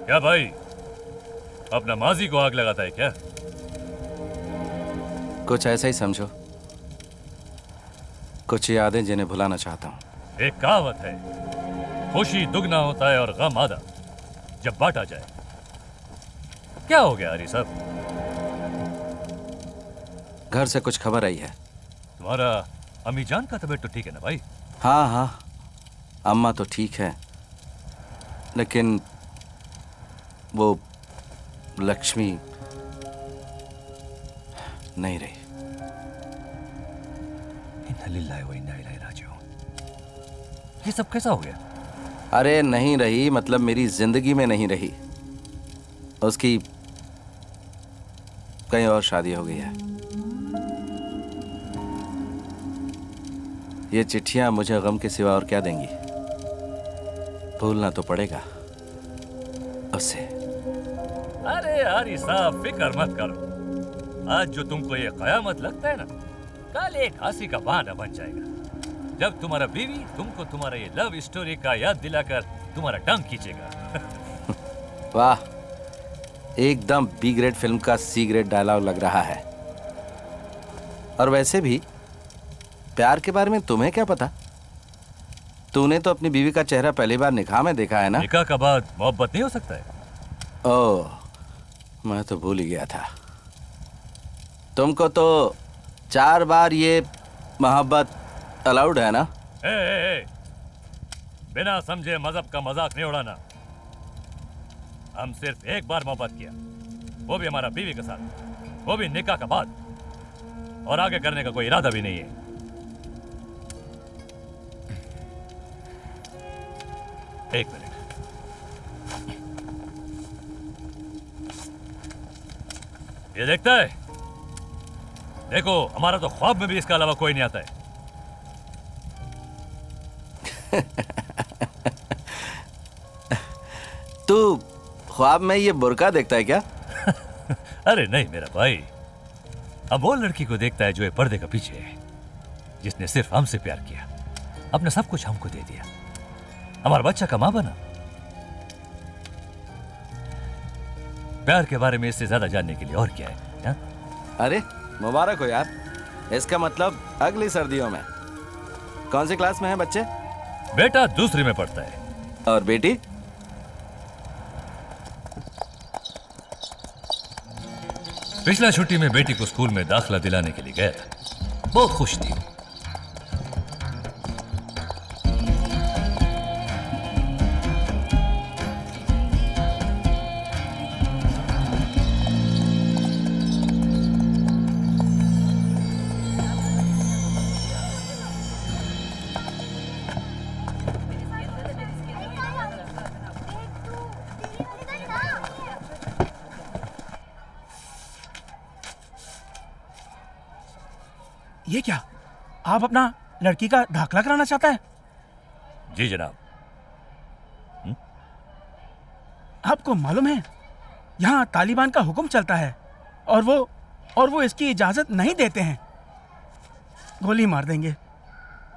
क्या भाई, अपना माजी को आग लगाता है क्या? कुछ ऐसा ही समझो, कुछ यादें जिन्हें भुलाना चाहता हूँ। एक कहावत है, खुशी दुगना होता है और गम आधा जब बांटा जाए। क्या हो गया हरी साहब? घर से कुछ खबर आई है। तुम्हारा अम्मी जान का तबीयत तो ठीक है ना भाई? हाँ हाँ, अम्मा तो ठीक है, लेकिन वो लक्ष्मी नहीं रही। ये सब कैसा हो गया? अरे नहीं रही मतलब मेरी जिंदगी में नहीं रही, उसकी कहीं और शादी हो गई है। ये चिट्ठियां मुझे गम के सिवा और क्या देंगी? भूलना तो पड़ेगा उसे। अरे हरी साहब फिक्र मत करो, आज जो तुमको ये कयामत लगता है ना, कल एक हंसी का बहाना बन जाएगा जब तुम्हारा बीवी तुमको तुम्हारा ये लव स्टोरी का याद दिलाकर तुम्हारा टंग खींचेगा। वाह, एकदम बी ग्रेड फिल्म का सी ग्रेड डायलॉग लग रहा है। और वैसे भी प्यार के बारे में तुम्हें क्या पता? तूने तो अपनी बीवी का चेहरा पहली बार निकाह में देखा है ना? निकाह का बाद मोहब्बत नहीं हो सकता है? ओह, मैं तो भूल ही गया था। तुमको तो 4 बार ये मोहब्बत अलाउड है ना? ए, बिना समझे मजहब का मजाक नहीं उड़ाना। हम सिर्फ एक बार मोहब्बत किया, वो भी हमारा बीवी के साथ, वो भी निकाह का बाद, और आगे करने का कोई इरादा भी नहीं है। एक मिनट, ये देखता है? देखो, हमारा तो ख्वाब में भी इसके अलावा कोई नहीं आता है। तू ख्वाब में ये बुर्का देखता है क्या? अरे नहीं मेरा भाई, अब वो लड़की को देखता है जो ये पर्दे का पीछे है, जिसने सिर्फ हमसे प्यार किया, अपना सब कुछ हमको दे दिया, हमारा बच्चा का मां बना। प्यार के बारे में इससे ज्यादा जानने के लिए और क्या है, हा? अरे मुबारक हो यार, इसका मतलब अगली सर्दियों में। कौन सी क्लास में है बच्चे? बेटा दूसरी में पढ़ता है। और बेटी? पिछला छुट्टी में बेटी को स्कूल में दाखिला दिलाने के लिए गया था, बहुत खुश थी। ये क्या? आप अपना लड़की का दाखिला कराना चाहता है? जी जनाब। आपको मालूम है यहाँ तालिबान का हुक्म चलता है और वो इसकी इजाजत नहीं देते हैं। गोली मार देंगे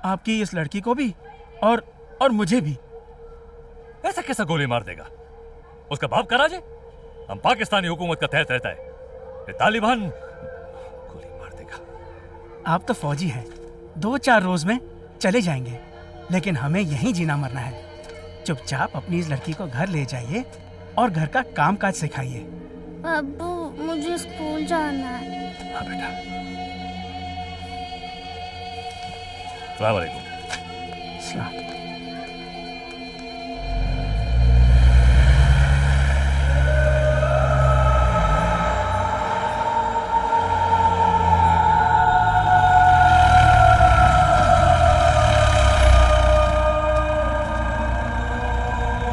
आपकी इस लड़की को भी और मुझे भी। ऐसा कैसा गोली मार देगा? उसका बाप का राज है, हम पाकिस्तानी हुकूमत का तहत रहता है, ये तालिबान गोली मार देगा। आप तो फौजी हैं, 2-4 रोज में चले जाएंगे, लेकिन हमें यहीं जीना मरना है। चुपचाप अपनी इस लड़की को घर ले जाइए और घर का काम काज सिखाइए। अब्बू, मुझे स्कूल जाना है। हाँ बेटा। अस्सलाम वालेकुम।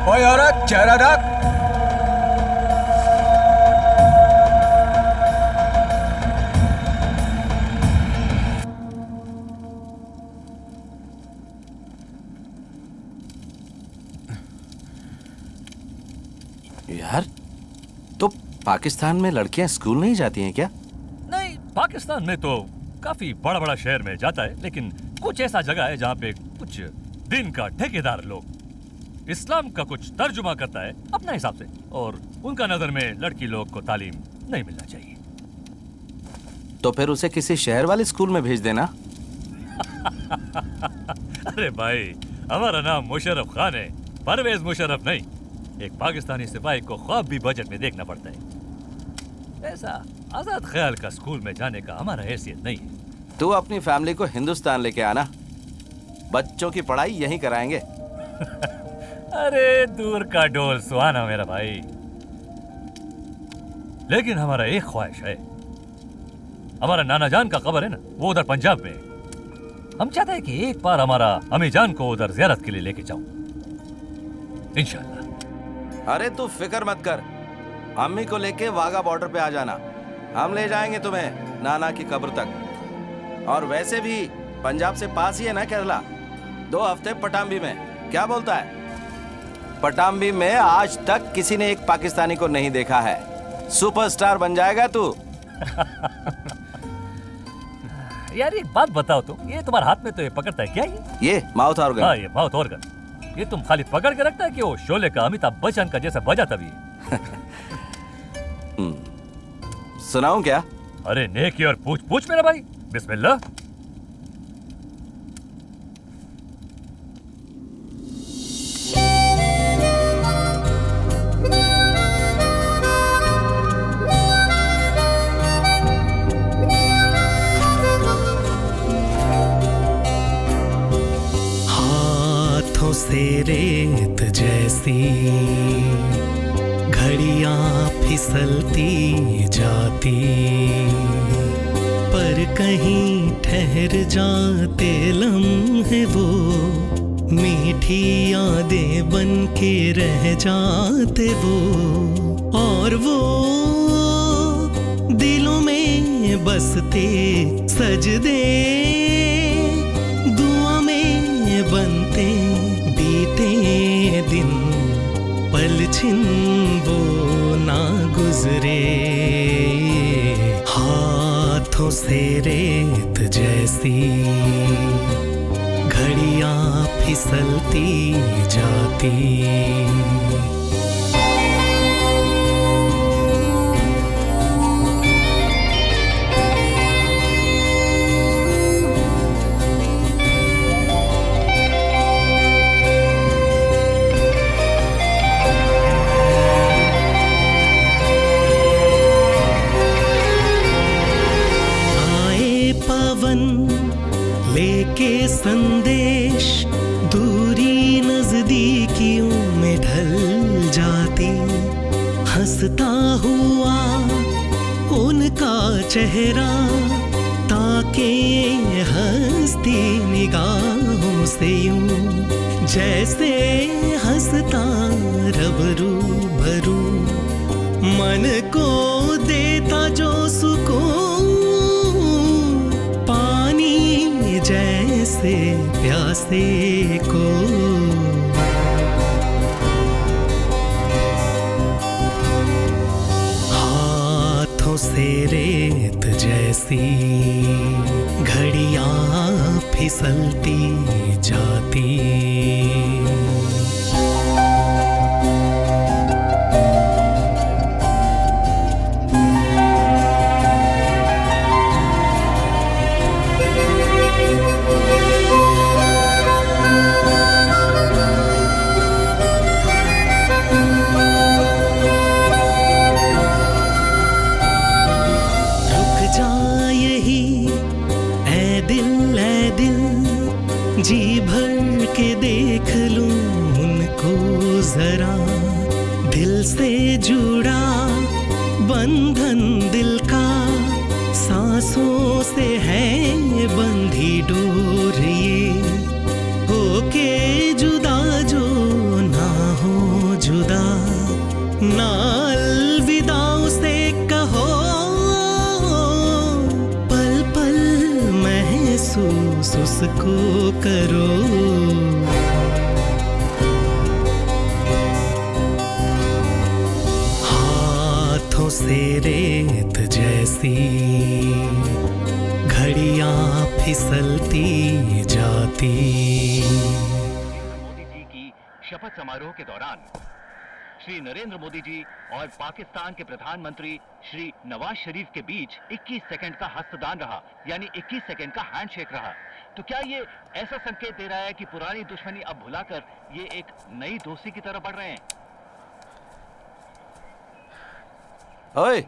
ओए औरत, चेहरा ढक। यार, तो पाकिस्तान में लड़कियां स्कूल नहीं जाती हैं क्या? नहीं, पाकिस्तान में तो काफी बड़ा बड़ा शहर में जाता है, लेकिन कुछ ऐसा जगह है जहाँ पे कुछ दिन का ठेकेदार लोग इस्लाम का कुछ तर्जुमा करता है अपने हिसाब से, और उनका नजर में लड़की लोग को तालीम नहीं मिलना चाहिए। तो फिर उसे किसी शहर वाले स्कूल में भेज देना। अरे भाई, हमारा नाम मुशर्रफ खान है, परवेज मुशर्रफ नहीं। एक पाकिस्तानी सिपाही को ख्वाब भी बजट में देखना पड़ता है। ऐसा आजाद ख्याल का स्कूल में जाने का हमारा हैसियत नहीं है। तू अपनी फैमिली को हिंदुस्तान लेके आना, बच्चों की पढ़ाई यहीं कराएंगे। अरे दूर का डोल सुहाना मेरा भाई, लेकिन हमारा एक ख्वाहिश है। हमारा नाना जान का कब्र है ना, वो उधर पंजाब में है। हम चाहते हैं कि एक बार हमारा अम्मी जान को उधर ज़ियारत के लिए लेके जाऊं, इंशाल्लाह। अरे तू फिक्र मत कर, अम्मी को लेके वाघा बॉर्डर पे आ जाना, हम ले जाएंगे तुम्हें नाना की कब्र तक। और वैसे भी पंजाब से पास ही है ना केरला, 2 हफ्ते पटाम्बी में, क्या बोलता है? पटाम्बी में आज तक किसी ने एक पाकिस्तानी को नहीं देखा है। सुपरस्टार बन जाएगा तू। यार एक बात बताओ, तो ये तुम्हारे हाथ में तो ये पकड़ता है क्या? ये माउथ ऑर्गन। हाँ, ये माउथ ऑर्गन। ये तुम खाली पकड़ के रखता है कि वो शोले का अमिताभ बच्चन का जैसा बजाता भी है? सुनाऊं क्या? अरे नेकी और पूछ पूछ मेरा भाई, बिस्मिल्लाह। से रेत जैसी घड़ियां फिसलती जाती, पर कहीं ठहर जाते लम्हे वो मीठी यादें बन के रह जाते वो। और वो दिलों में बसते सजदे दुआ में बनते बीते दिन, पल छिन वो ना गुजरे। हाथों से रेत जैसी घड़ियां फिसलती जाती। लेके संदेश दूरी नजदीकियों में ढल जाती, हंसता हुआ उनका चेहरा ताके हंसती निगाहों से यूं, जैसे हंसता रब रूबरू, मन को देता जो सुकून, जैसे प्यासे को। हाथों से रेत जैसी घड़ियां फिसलती जाती। जी भर के देख लूं उनको जरा, दिल से जुड़ा बंधन दिल का, सांसों से है बंधी डोर ये, होके जुदा जो ना हो जुदा, ना अलविदा उसे कहो, पल पल महसूस उसको करो। हाथों से रेत जैसी घड़ियां फिसलती जाती। शपथ समारोह के दौरान श्री नरेंद्र मोदी जी और पाकिस्तान के प्रधानमंत्री श्री नवाज शरीफ के बीच 21 सेकंड का हस्तदान रहा, यानी 21 सेकंड का हैंडशेक रहा। तो क्या ये ऐसा संकेत दे रहा है कि पुरानी दुश्मनी अब भुलाकर ये एक नई दोस्ती की तरफ बढ़ रहे हैं? ओए,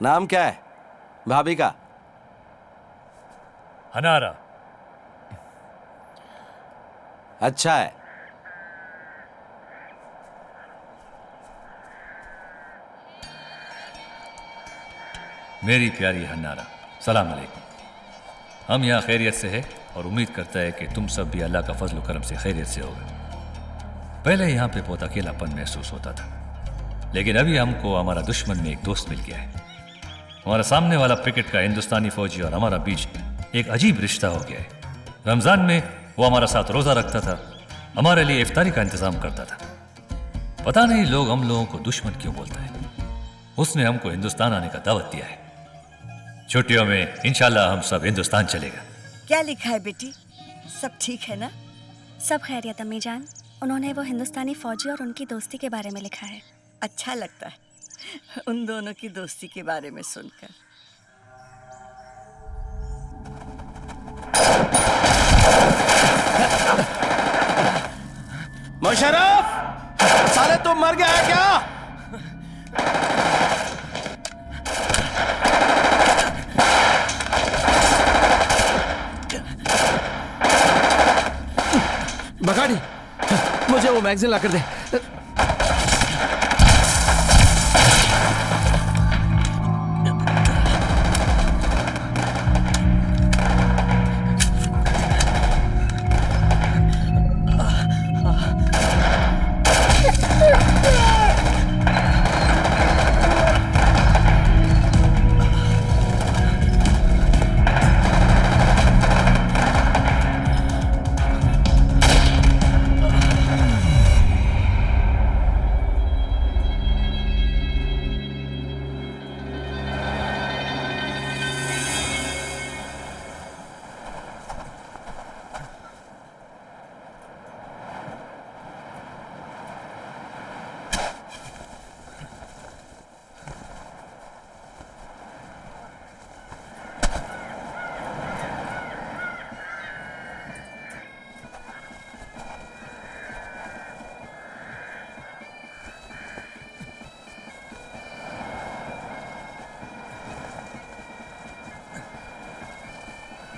नाम क्या है भाभी का? हनारा। अच्छा है। मेरी प्यारी हन्नारा, सलाम अलैकुम। हम यहाँ खैरियत से हैं और उम्मीद करता है कि तुम सब भी अल्लाह का फजल करम से खैरियत से होगा। पहले यहाँ पे बहुत अकेलापन महसूस होता था, लेकिन अभी हमको हमारा दुश्मन में एक दोस्त मिल गया है। हमारा सामने वाला क्रिकेट का हिंदुस्तानी फौजी और हमारा बीच एक अजीब रिश्ता हो गया है। रमजान में वो हमारा साथ रोजा रखता था, हमारे लिए इफ्तारी का इंतजाम करता था। पता नहीं लोग हम लोगों को दुश्मन क्यों बोलते हैं। उसने हमको हिंदुस्तान आने का दावत दिया है। छुट्टियों में इंशाल्लाह हम सब हिंदुस्तान चलेगा। क्या लिखा है बेटी, सब ठीक है ना? सब खैरियत अम्मी जान। उन्होंने वो हिंदुस्तानी फौजी और उनकी दोस्ती के बारे में लिखा है। अच्छा लगता है उन दोनों की दोस्ती के बारे में सुनकर। मुशर्रफ, साले तुम मर गया है क्या? बगाड़ी, मुझे वो मैगजीन लाकर दे।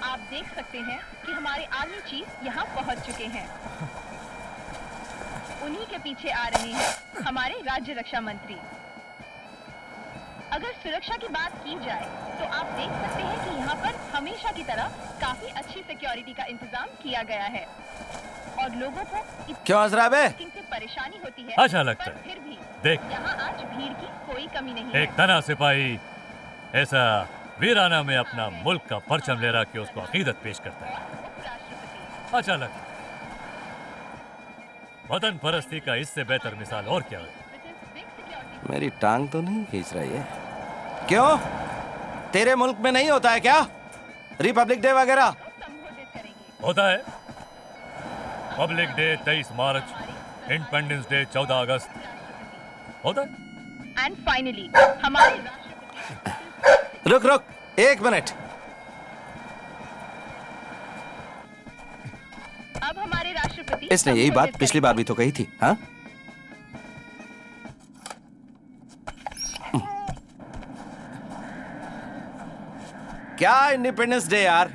आप देख सकते हैं कि हमारे आर्मी चीफ यहाँ पहुँच चुके हैं। उन्हीं के पीछे आ रहे हैं हमारे राज्य रक्षा मंत्री। अगर सुरक्षा की बात की जाए तो आप देख सकते हैं कि यहाँ पर हमेशा की तरह काफी अच्छी सिक्योरिटी का इंतजाम किया गया है और लोगों को क्यों अजराब है? से परेशानी होती है। अच्छा लगता है। फिर भी देख, यहाँ आज भीड़ की कोई कमी नहीं एक तना सिपाही ऐसा वीराना में अपना मुल्क का परचम ले रहा कि उसको अकीदत पेश करता है। अच्छा लगता है। वतन परस्ती का इससे बेहतर मिसाल और क्या है? मेरी टांग तो नहीं खींच रही है। क्यों, तेरे मुल्क में नहीं होता है क्या रिपब्लिक डे वगैरह? होता है। पब्लिक डे 23 मार्च, इंडिपेंडेंस डे 14 अगस्त होता है। एंड फाइनली हमारे रुक रुक एक मिनट। अब हमारे राष्ट्रपति इसने यही बात पिछली बार भी तो कही थी। हाँ, क्या इंडिपेंडेंस डे यार?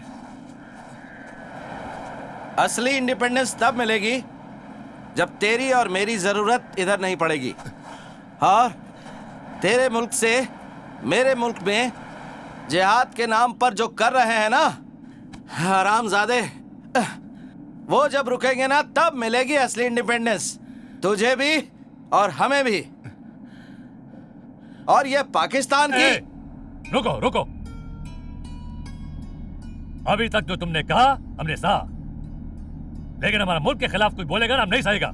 असली इंडिपेंडेंस तब मिलेगी जब तेरी और मेरी जरूरत इधर नहीं पड़ेगी और तेरे मुल्क से मेरे मुल्क में जिहाद के नाम पर जो कर रहे हैं ना हरामजादे, वो जब रुकेंगे ना तब मिलेगी असली इंडिपेंडेंस तुझे भी और हमें भी। और ये पाकिस्तान की रुको रुको, अभी तक जो तुमने कहा हमने सहा, लेकिन हमारा मुल्क के खिलाफ कोई बोलेगा ना हम नहीं सहेगा।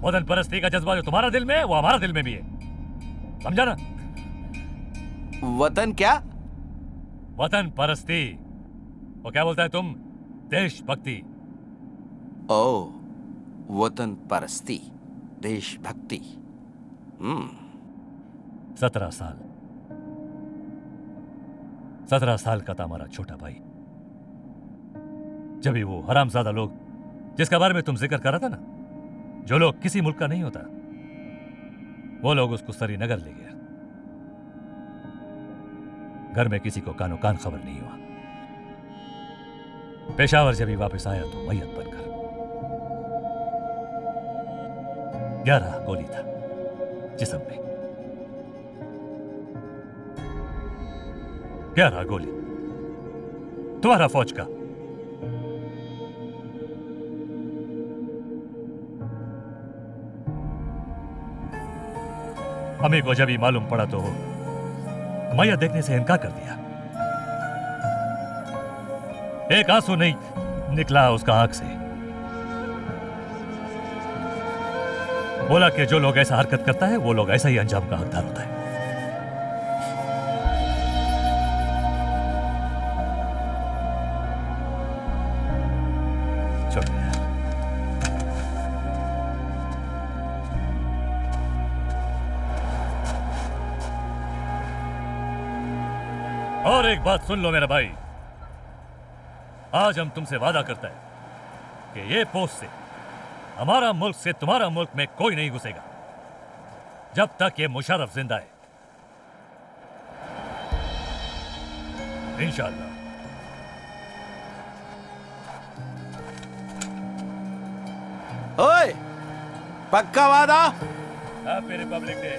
वतन परस्ती का जज्बा जो तुम्हारा दिल में है वो हमारा दिल में भी है, समझा ना? वतन क्या? वतन परस्ती। वो क्या बोलता है तुम? देशभक्ति। ओ, वतन परस्ती, देशभक्ति। 17 साल का था हमारा छोटा भाई जब भी वो हरामजादा लोग जिसके बारे में तुम जिक्र कर रहा था ना, जो लोग किसी मुल्क का नहीं होता, वो लोग उसको श्रीनगर ले गया। घर में किसी को कानो कान खबर नहीं हुआ। पेशावर जब ही वापस आया तो मैयत बनकर। 11 गोली था जिस्म में, 11 गोली तुम्हारा फौज का। अम्मी को जब ही मालूम पड़ा तो मैयत देखने से इनकार कर दिया। एक आंसू नहीं निकला उसका आंख से। बोला कि जो लोग ऐसा हरकत करता है वो लोग ऐसा ही अंजाम का हकदार होता है। छोड़ो यार। और एक बात सुन लो मेरा भाई, आज हम तुमसे वादा करता है कि ये पोस्ट से हमारा मुल्क से तुम्हारा मुल्क में कोई नहीं घुसेगा जब तक ये मुशर्रफ जिंदा है, इंशाअल्लाह। ओए, पक्का वादा? Happy Republic day.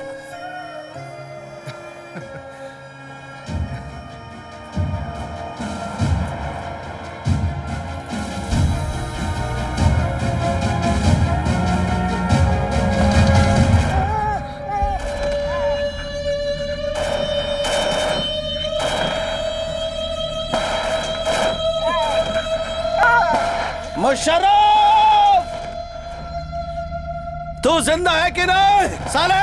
मुशर्रफ, तू जिंदा है कि नहीं साले?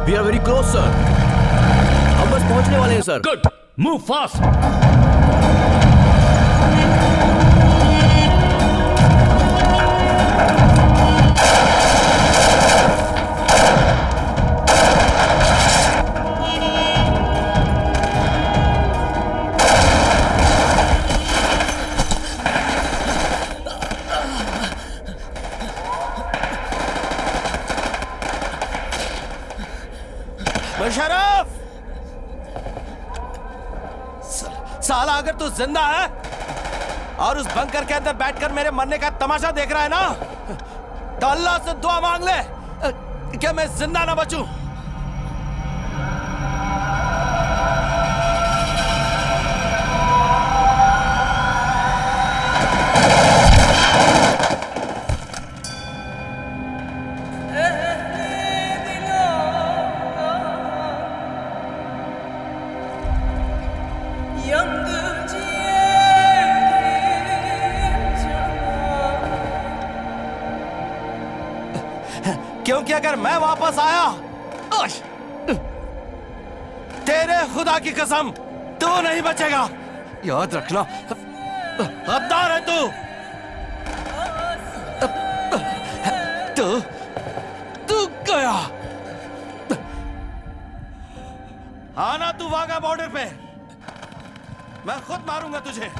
We are very close sir, हम बस पहुंचने वाले हैं sir. Good, move fast. Musharraf, साला अगर तू जिंदा है और उस बंकर के अंदर बैठकर मेरे मरने का तमाशा देख रहा है ना, तो अल्लाह से दुआ मांग ले कि मैं जिंदा ना बचूं। क्योंकि अगर मैं वापस आया, तेरे खुदा की कसम तू नहीं बचेगा, याद रखना। गद्दार है तू। तू गया। आना तू वाघा बॉर्डर पे, मैं खुद मारूंगा तुझे।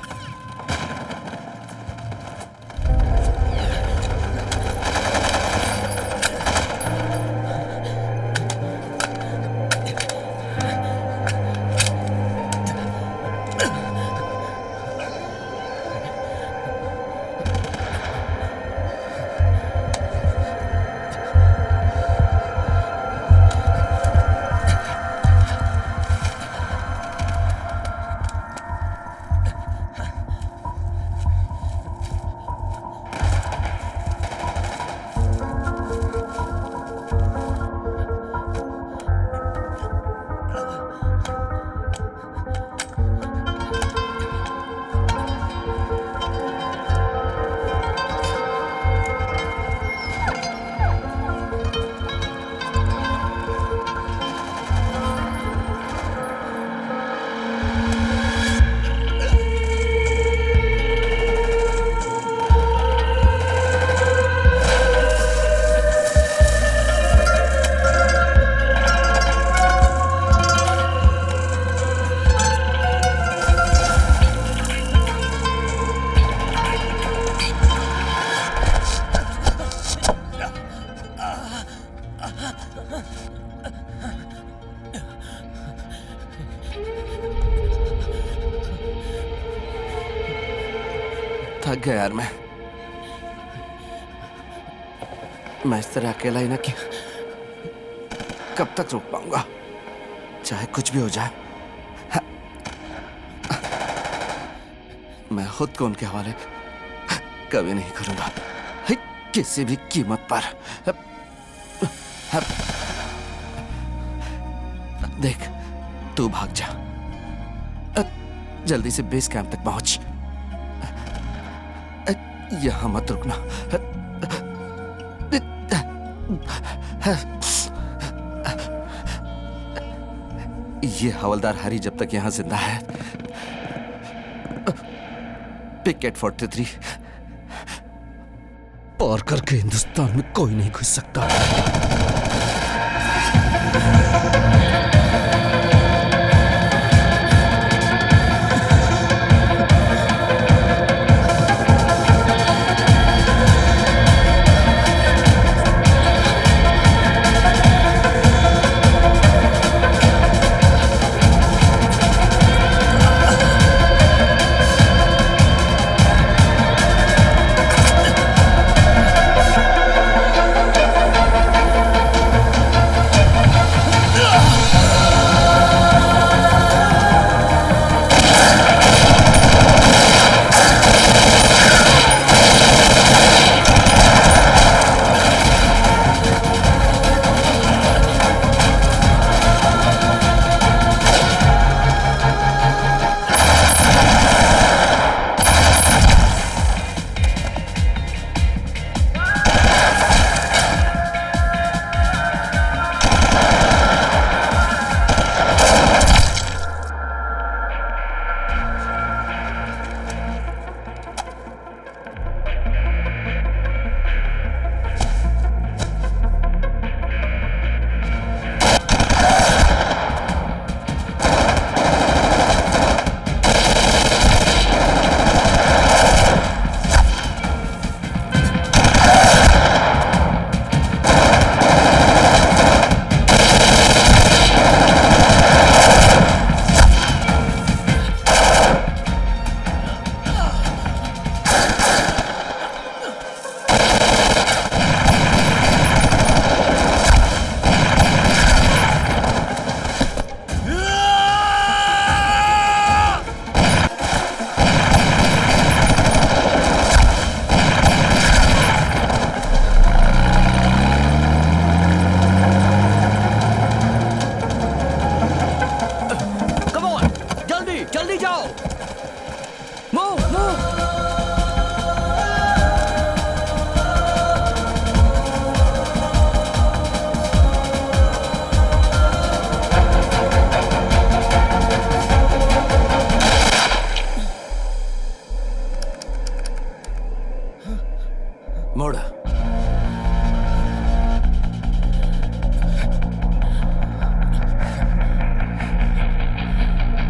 थक गया यार मैं इस तरह अकेला ही ना कि कब तक रुक पाऊंगा, चाहे कुछ भी हो जाए। मैं खुद को उनके हवाले कभी नहीं करूंगा, किसी भी कीमत पर। देख, तू भाग जा, जल्दी से बेस कैंप तक पहुंच, यहां मत रुकना। ये हवलदार हरी जब तक यहां जिंदा है, पिकेट 43 पार करके हिंदुस्तान में कोई नहीं घुस सकता।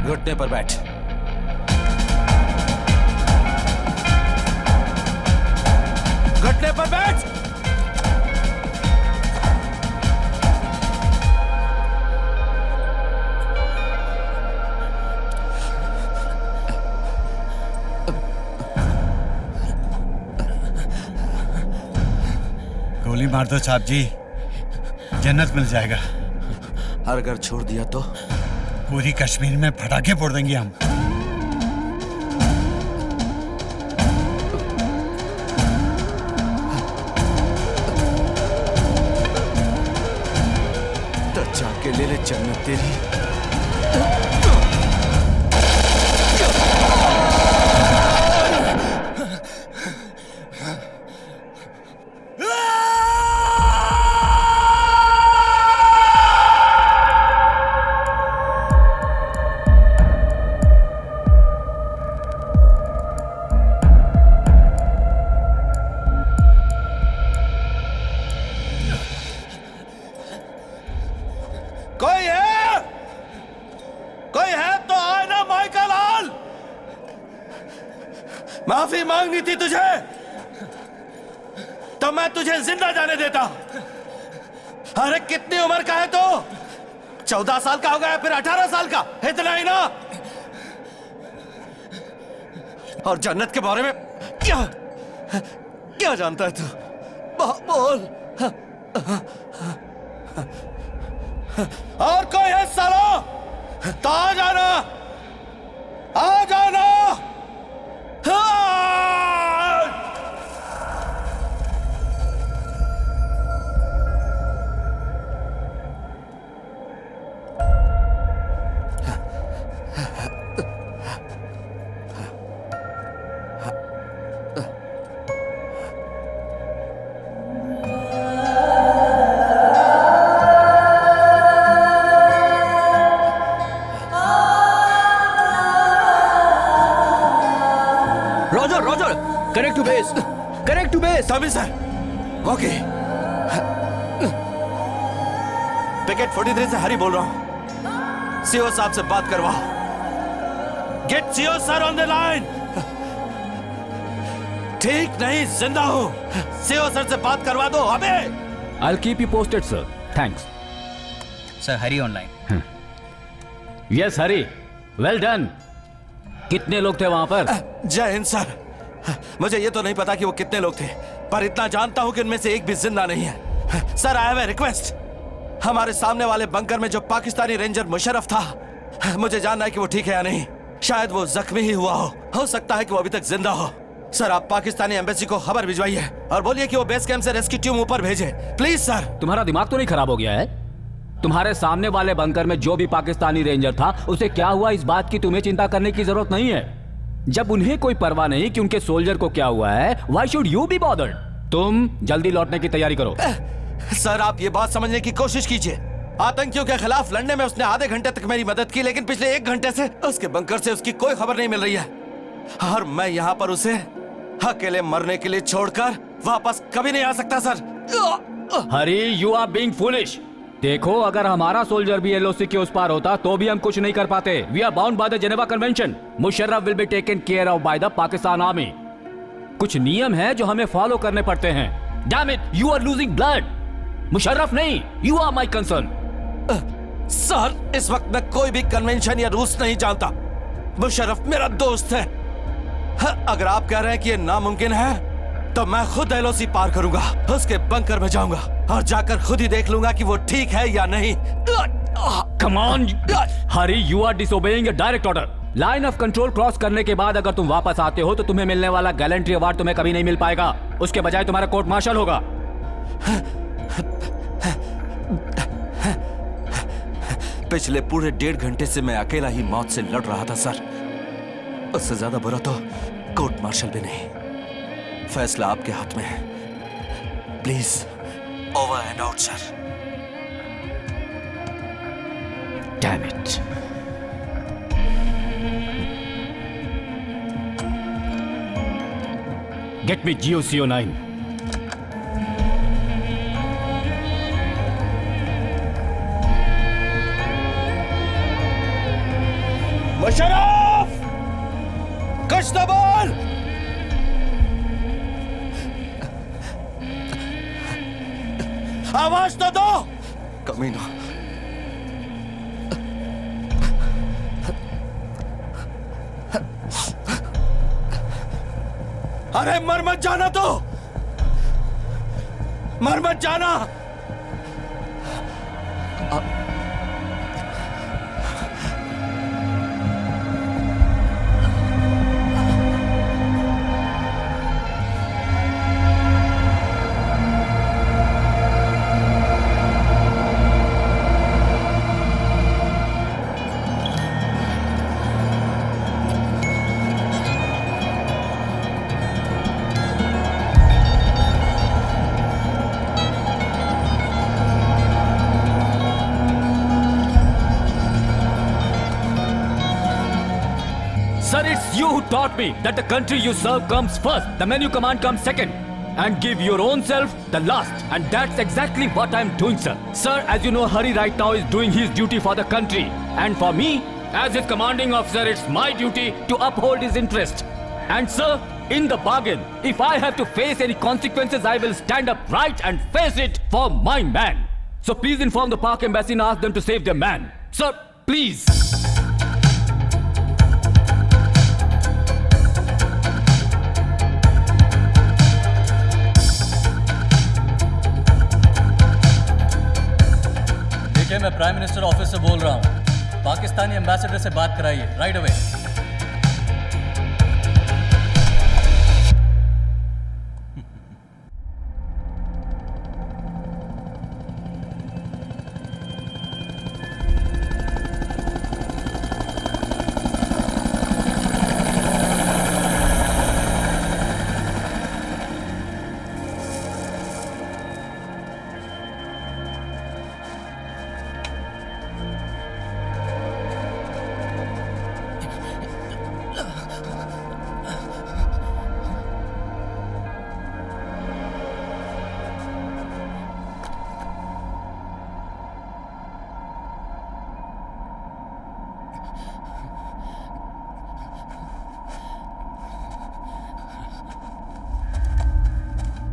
घुटने पर बैठ। घुटने पर बैठ। गोली मार दो साहब जी, जन्नत मिल जाएगा। और अगर छोड़ दिया तो पूरी कश्मीर में पटाखे फोड़ देंगे हम। तो जाके ले ले जन्नत तेरी। माफी मांगनी थी तुझे तो मैं तुझे जिंदा जाने देता, अरे कितनी उम्र का है तो? 14 साल का हो गया, फिर 18 साल का, इतना ही ना? और जन्नत के बारे में क्या जानता है तू? बोल। और कोई है सालो? तो आ जाना, आ जाना। Connect to base, connect to base. सभी सर, ओके। पिकेट 43 से हरी बोल रहा हूं। सीओ साहब से बात करवाओ। Get CO sir on the line. ठीक नहीं, जिंदा हूं। सीओ सर से बात करवा दो अबे। I'll keep you posted, sir. Thanks. Sir Hari online. Yes, Hari. Well done. कितने लोग थे वहां पर? जय हिंद सर। मुझे ये तो नहीं पता कि वो कितने लोग थे, पर इतना जानता हूं कि उनमें से एक भी जिंदा नहीं है। Sir, I have a request. हमारे सामने वाले बंकर में जो पाकिस्तानी रेंजर मुशर्रफ था, मुझे जानना है कि वो ठीक है या नहीं। शायद वो जख्मी ही हुआ हो सकता है कि वो अभी तक जिंदा हो। सर, आप पाकिस्तानी एम्बेसी को खबर भिजवाइए और बोलिए कि वो बेस कैंप से रेस्क्यू टीम ऊपर भेजे, प्लीज सर। तुम्हारा दिमाग तो नहीं खराब हो गया है? तुम्हारे सामने वाले बंकर में जो भी पाकिस्तानी रेंजर था, उसे क्या हुआ, इस बात की तुम्हें चिंता करने की जरूरत नहीं है। जब उन्हें कोई परवाह नहीं कि उनके सोल्जर को क्या हुआ है, why should you be bothered? तुम जल्दी लौटने की तैयारी करो। सर, आप ये बात समझने की कोशिश कीजिए। आतंकियों के खिलाफ लड़ने में उसने आधे घंटे तक मेरी मदद की, लेकिन पिछले 1 घंटे से उसके बंकर से उसकी कोई खबर नहीं मिल रही है। और मैं यहाँ पर उसे अकेले मरने के लिए छोड़कर वापस कभी नहीं आ सकता sir. Hari, you are being foolish. देखो, अगर हमारा सोल्जर भी एलओसी के उस पार होता तो भी हम कुछ नहीं कर पाते। We are bound by the Geneva convention. Musharraf will be taken care of by the Pakistan army. कुछ नियम है जो हमें फॉलो करने पड़ते हैं। Damn it, you are losing blood. Musharraf नहीं, you are my concern. Sir, इस वक्त मैं कोई भी कन्वेंशन या रूल्स नहीं जानता। मुशर्रफ मेरा दोस्त है। अगर आप कह रहे हैं कि ये नामुमकिन है, तो मैं खुद एलओसी पार करूंगा, उसके बंकर में जाऊंगा और जाकर खुद ही देख लूंगा कि वो ठीक है या नहीं। Come on, Hari, you are disobeying a direct order. Line of control cross करने के बाद अगर तुम वापस आते हो तो तुम्हें मिलने वाला गैलेंट्री अवार्ड तुम्हें कभी नहीं मिल पाएगा। उसके बजाय तुम्हारा कोर्ट मार्शल होगा। पिछले पूरे 1.5 घंटे से मैं अकेला ही मौत से लड़ रहा था सर। उससे ज्यादा बुरा तो कोर्ट मार्शल भी नहीं। फैसला आपके हाथ में है। Please, over and out sir. Damn it. Get me GOCO9. Musharraf, कुछ तो बोल। आवाज तो दो। कमीना, अरे मर मत जाना, तो मर मत जाना। Sir, it's you who taught me that the country you serve comes first, the man you command comes second, and give your own self the last. And that's exactly what I'm doing, sir. Sir, as you know, Hari right now is doing his duty for the country. And for me, as his commanding officer, it's my duty to uphold his interest. And sir, in the bargain, if I have to face any consequences, I will stand up right and face it for my man. So please inform the Pak embassy and ask them to save their man. Sir, please. देखिए, मैं prime minister office से बोल रहा हूँ। Pakistani ambassador से बात कराइए right away.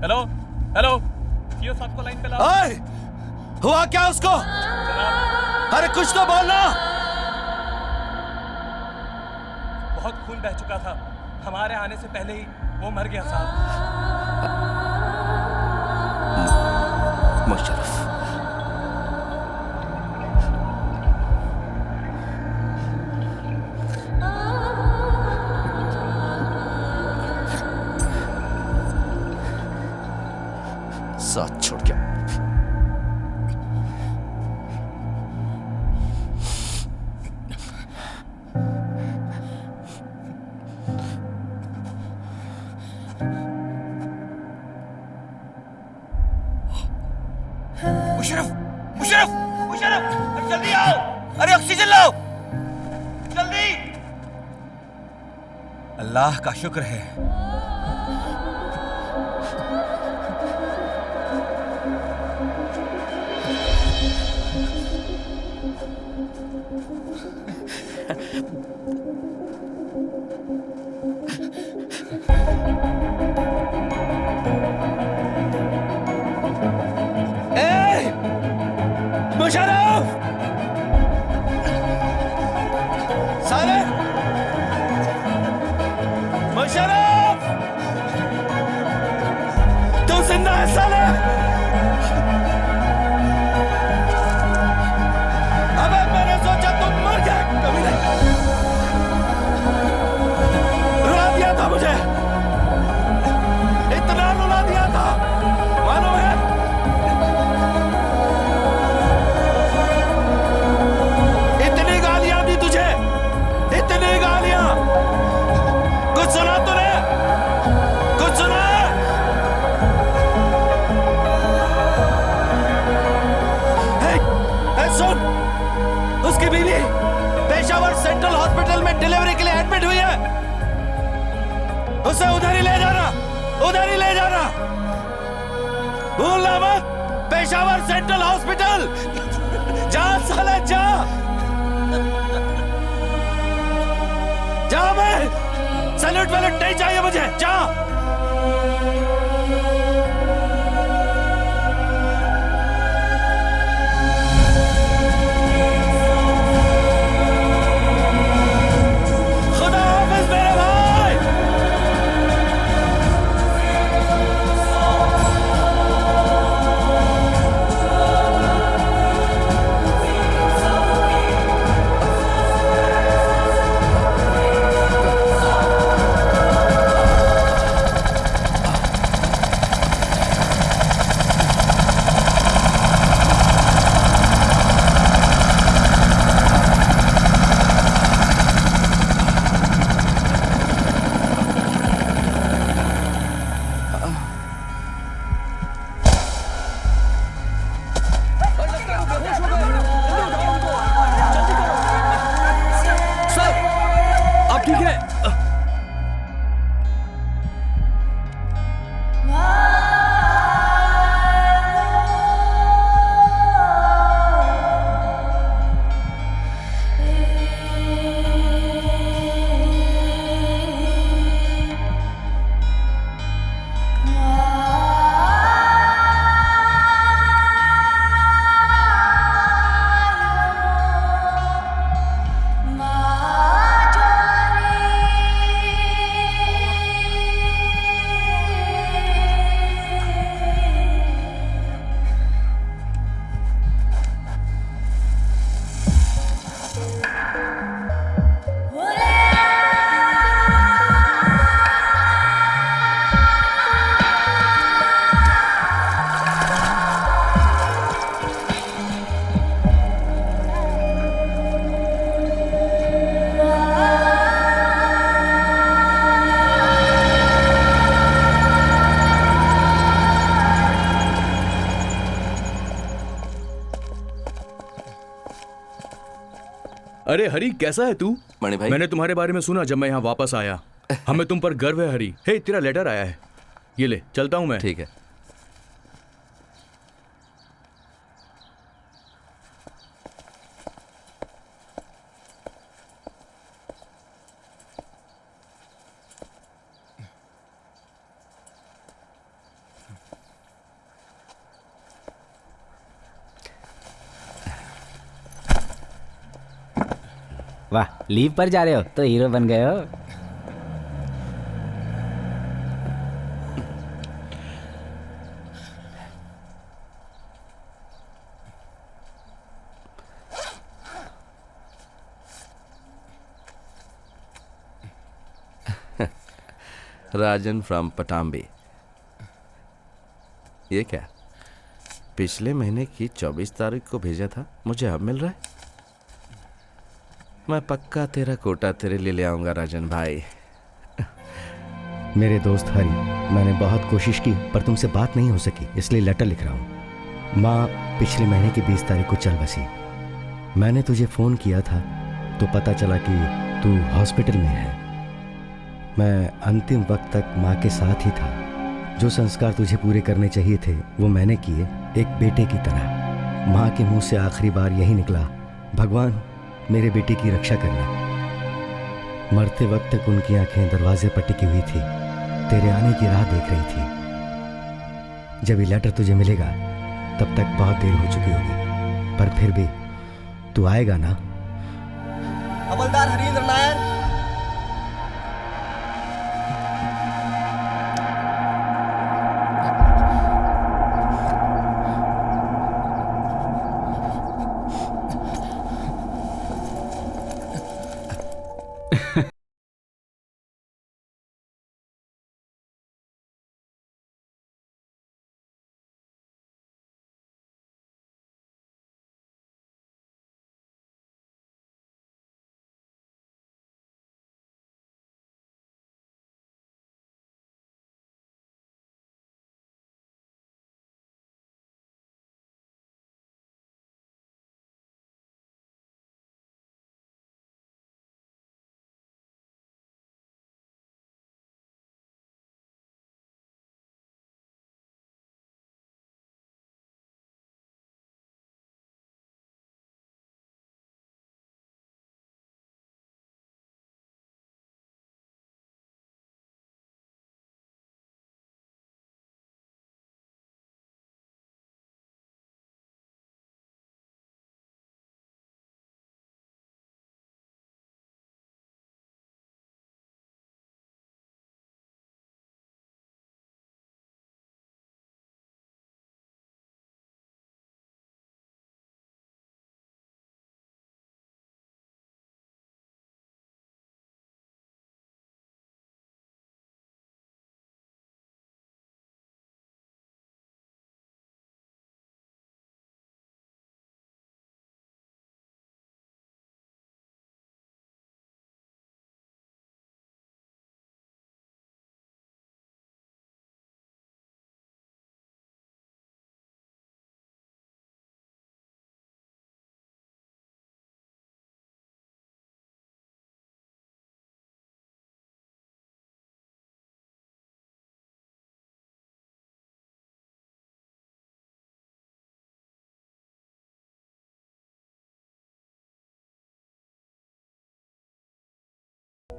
Hello hello, CO साहब को लाइन पे लाओ। ओए, हुआ क्या उसको? अरे कुछ तो बोलना। बहुत खून बह चुका था, हमारे आने से पहले ही वो मर गया साहब। मुशर्रफ, साथ छोड़ के मुशर्रफ, मुशर्रफ, मुशर्रफ, जल्दी आओ। अरे ऑक्सीजन लाओ जल्दी। अल्लाह का शुक्र है। मुशर्रफ, साले, मुशर्रफ, तू जिंदा है साले? अबे मैंने सोचा तुम मर गए। कभी नहीं, रुला दिया था मुझे, इतना रुला दिया था, मालूम है? इतनी गालियां, कुछ सुना तूने? कुछ सुना? सुन, उसकी बीवी पेशावर सेंट्रल हॉस्पिटल में डिलीवरी के लिए एडमिट हुई है। उसे उधर ही ले जाना, उधर ही ले जाना, भूलना मत। पेशावर सेंट्रल हॉस्पिटल, जा साले जा। जा, मैं सैल्यूट वैल्यूट नहीं चाहिए मुझे, जा। खुदा हाफिज मेरे भाई। अरे हरी, कैसा है तू? मणि भाई, मैंने तुम्हारे बारे में सुना जब मैं यहाँ वापस आया। हमें तुम पर गर्व है हरी। हे, तेरा लेटर आया है, ये ले, चलता हूँ मैं। ठीक है। वाह, लीव पर जा रहे हो तो हीरो बन गए हो। राजन फ्रॉम पटाम्बी। ये क्या? पिछले महीने की 24 तारीख को भेजा था, मुझे अब मिल रहा है। मैं पक्का तेरा कोटा तेरे लिए ले आऊंगा राजन भाई। मेरे दोस्त हरी, मैंने बहुत कोशिश की पर तुमसे बात नहीं हो सकी, इसलिए लेटर लिख रहा हूँ। माँ पिछले महीने की 20 तारीख को चल बसी। मैंने तुझे फ़ोन किया था तो पता चला कि तू हॉस्पिटल में है। मैं अंतिम वक्त तक माँ के साथ ही था। जो संस्कार तुझे पूरे करने चाहिए थे वो मैंने किए, एक बेटे की तरह। माँ के मुंह से आखिरी बार यही निकला, भगवान मेरे बेटे की रक्षा करना। मरते वक्त तक उनकी आंखें दरवाजे पर टिकी हुई थी, तेरे आने की राह देख रही थी। जब ये लेटर तुझे मिलेगा तब तक बहुत देर हो चुकी होगी, पर फिर भी तू आएगा ना? हवलदार Harinder Nair.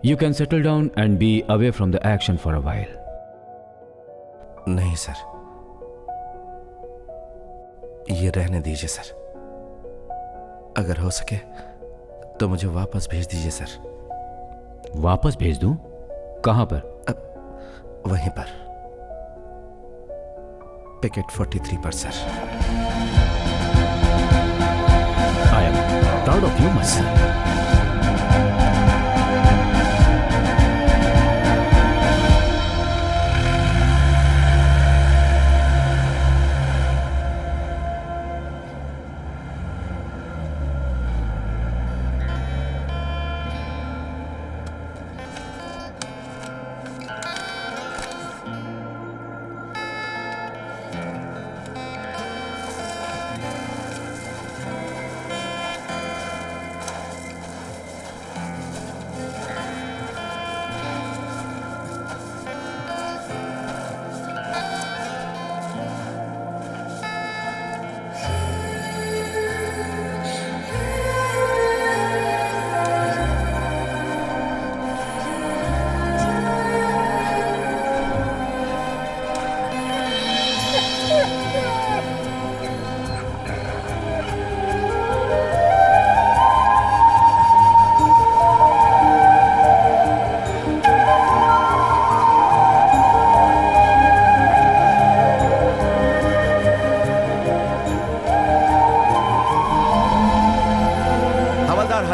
You can settle down and be away from the action for a while. नहीं सर, ये रहने दीजिए सर। अगर हो सके तो मुझे वापस भेज दीजिए सर। वापस भेज दूं? कहां पर? वहीं पर, पिकेट 43 पर sir. I am proud of you, my son.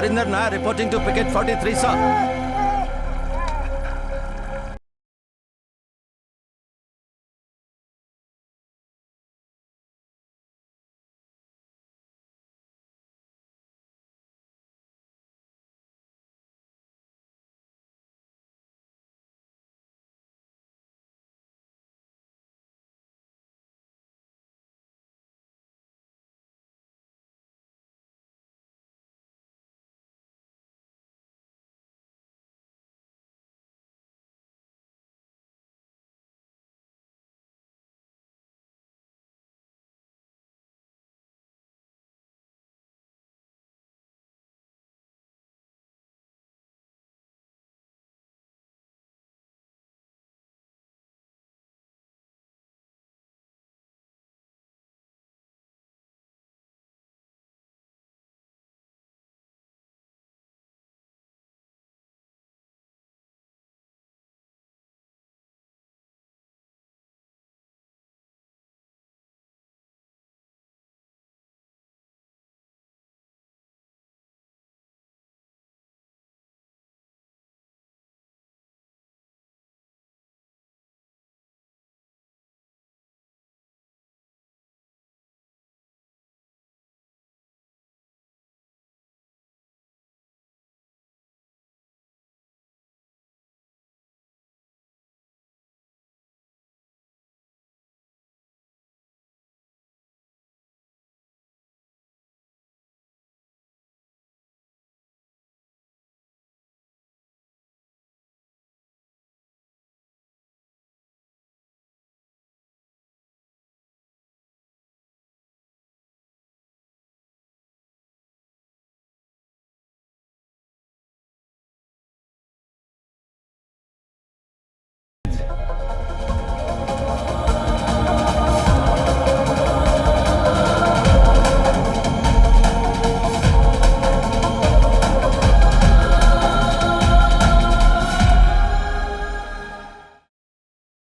Harinder Nair reporting to picket 43, sir.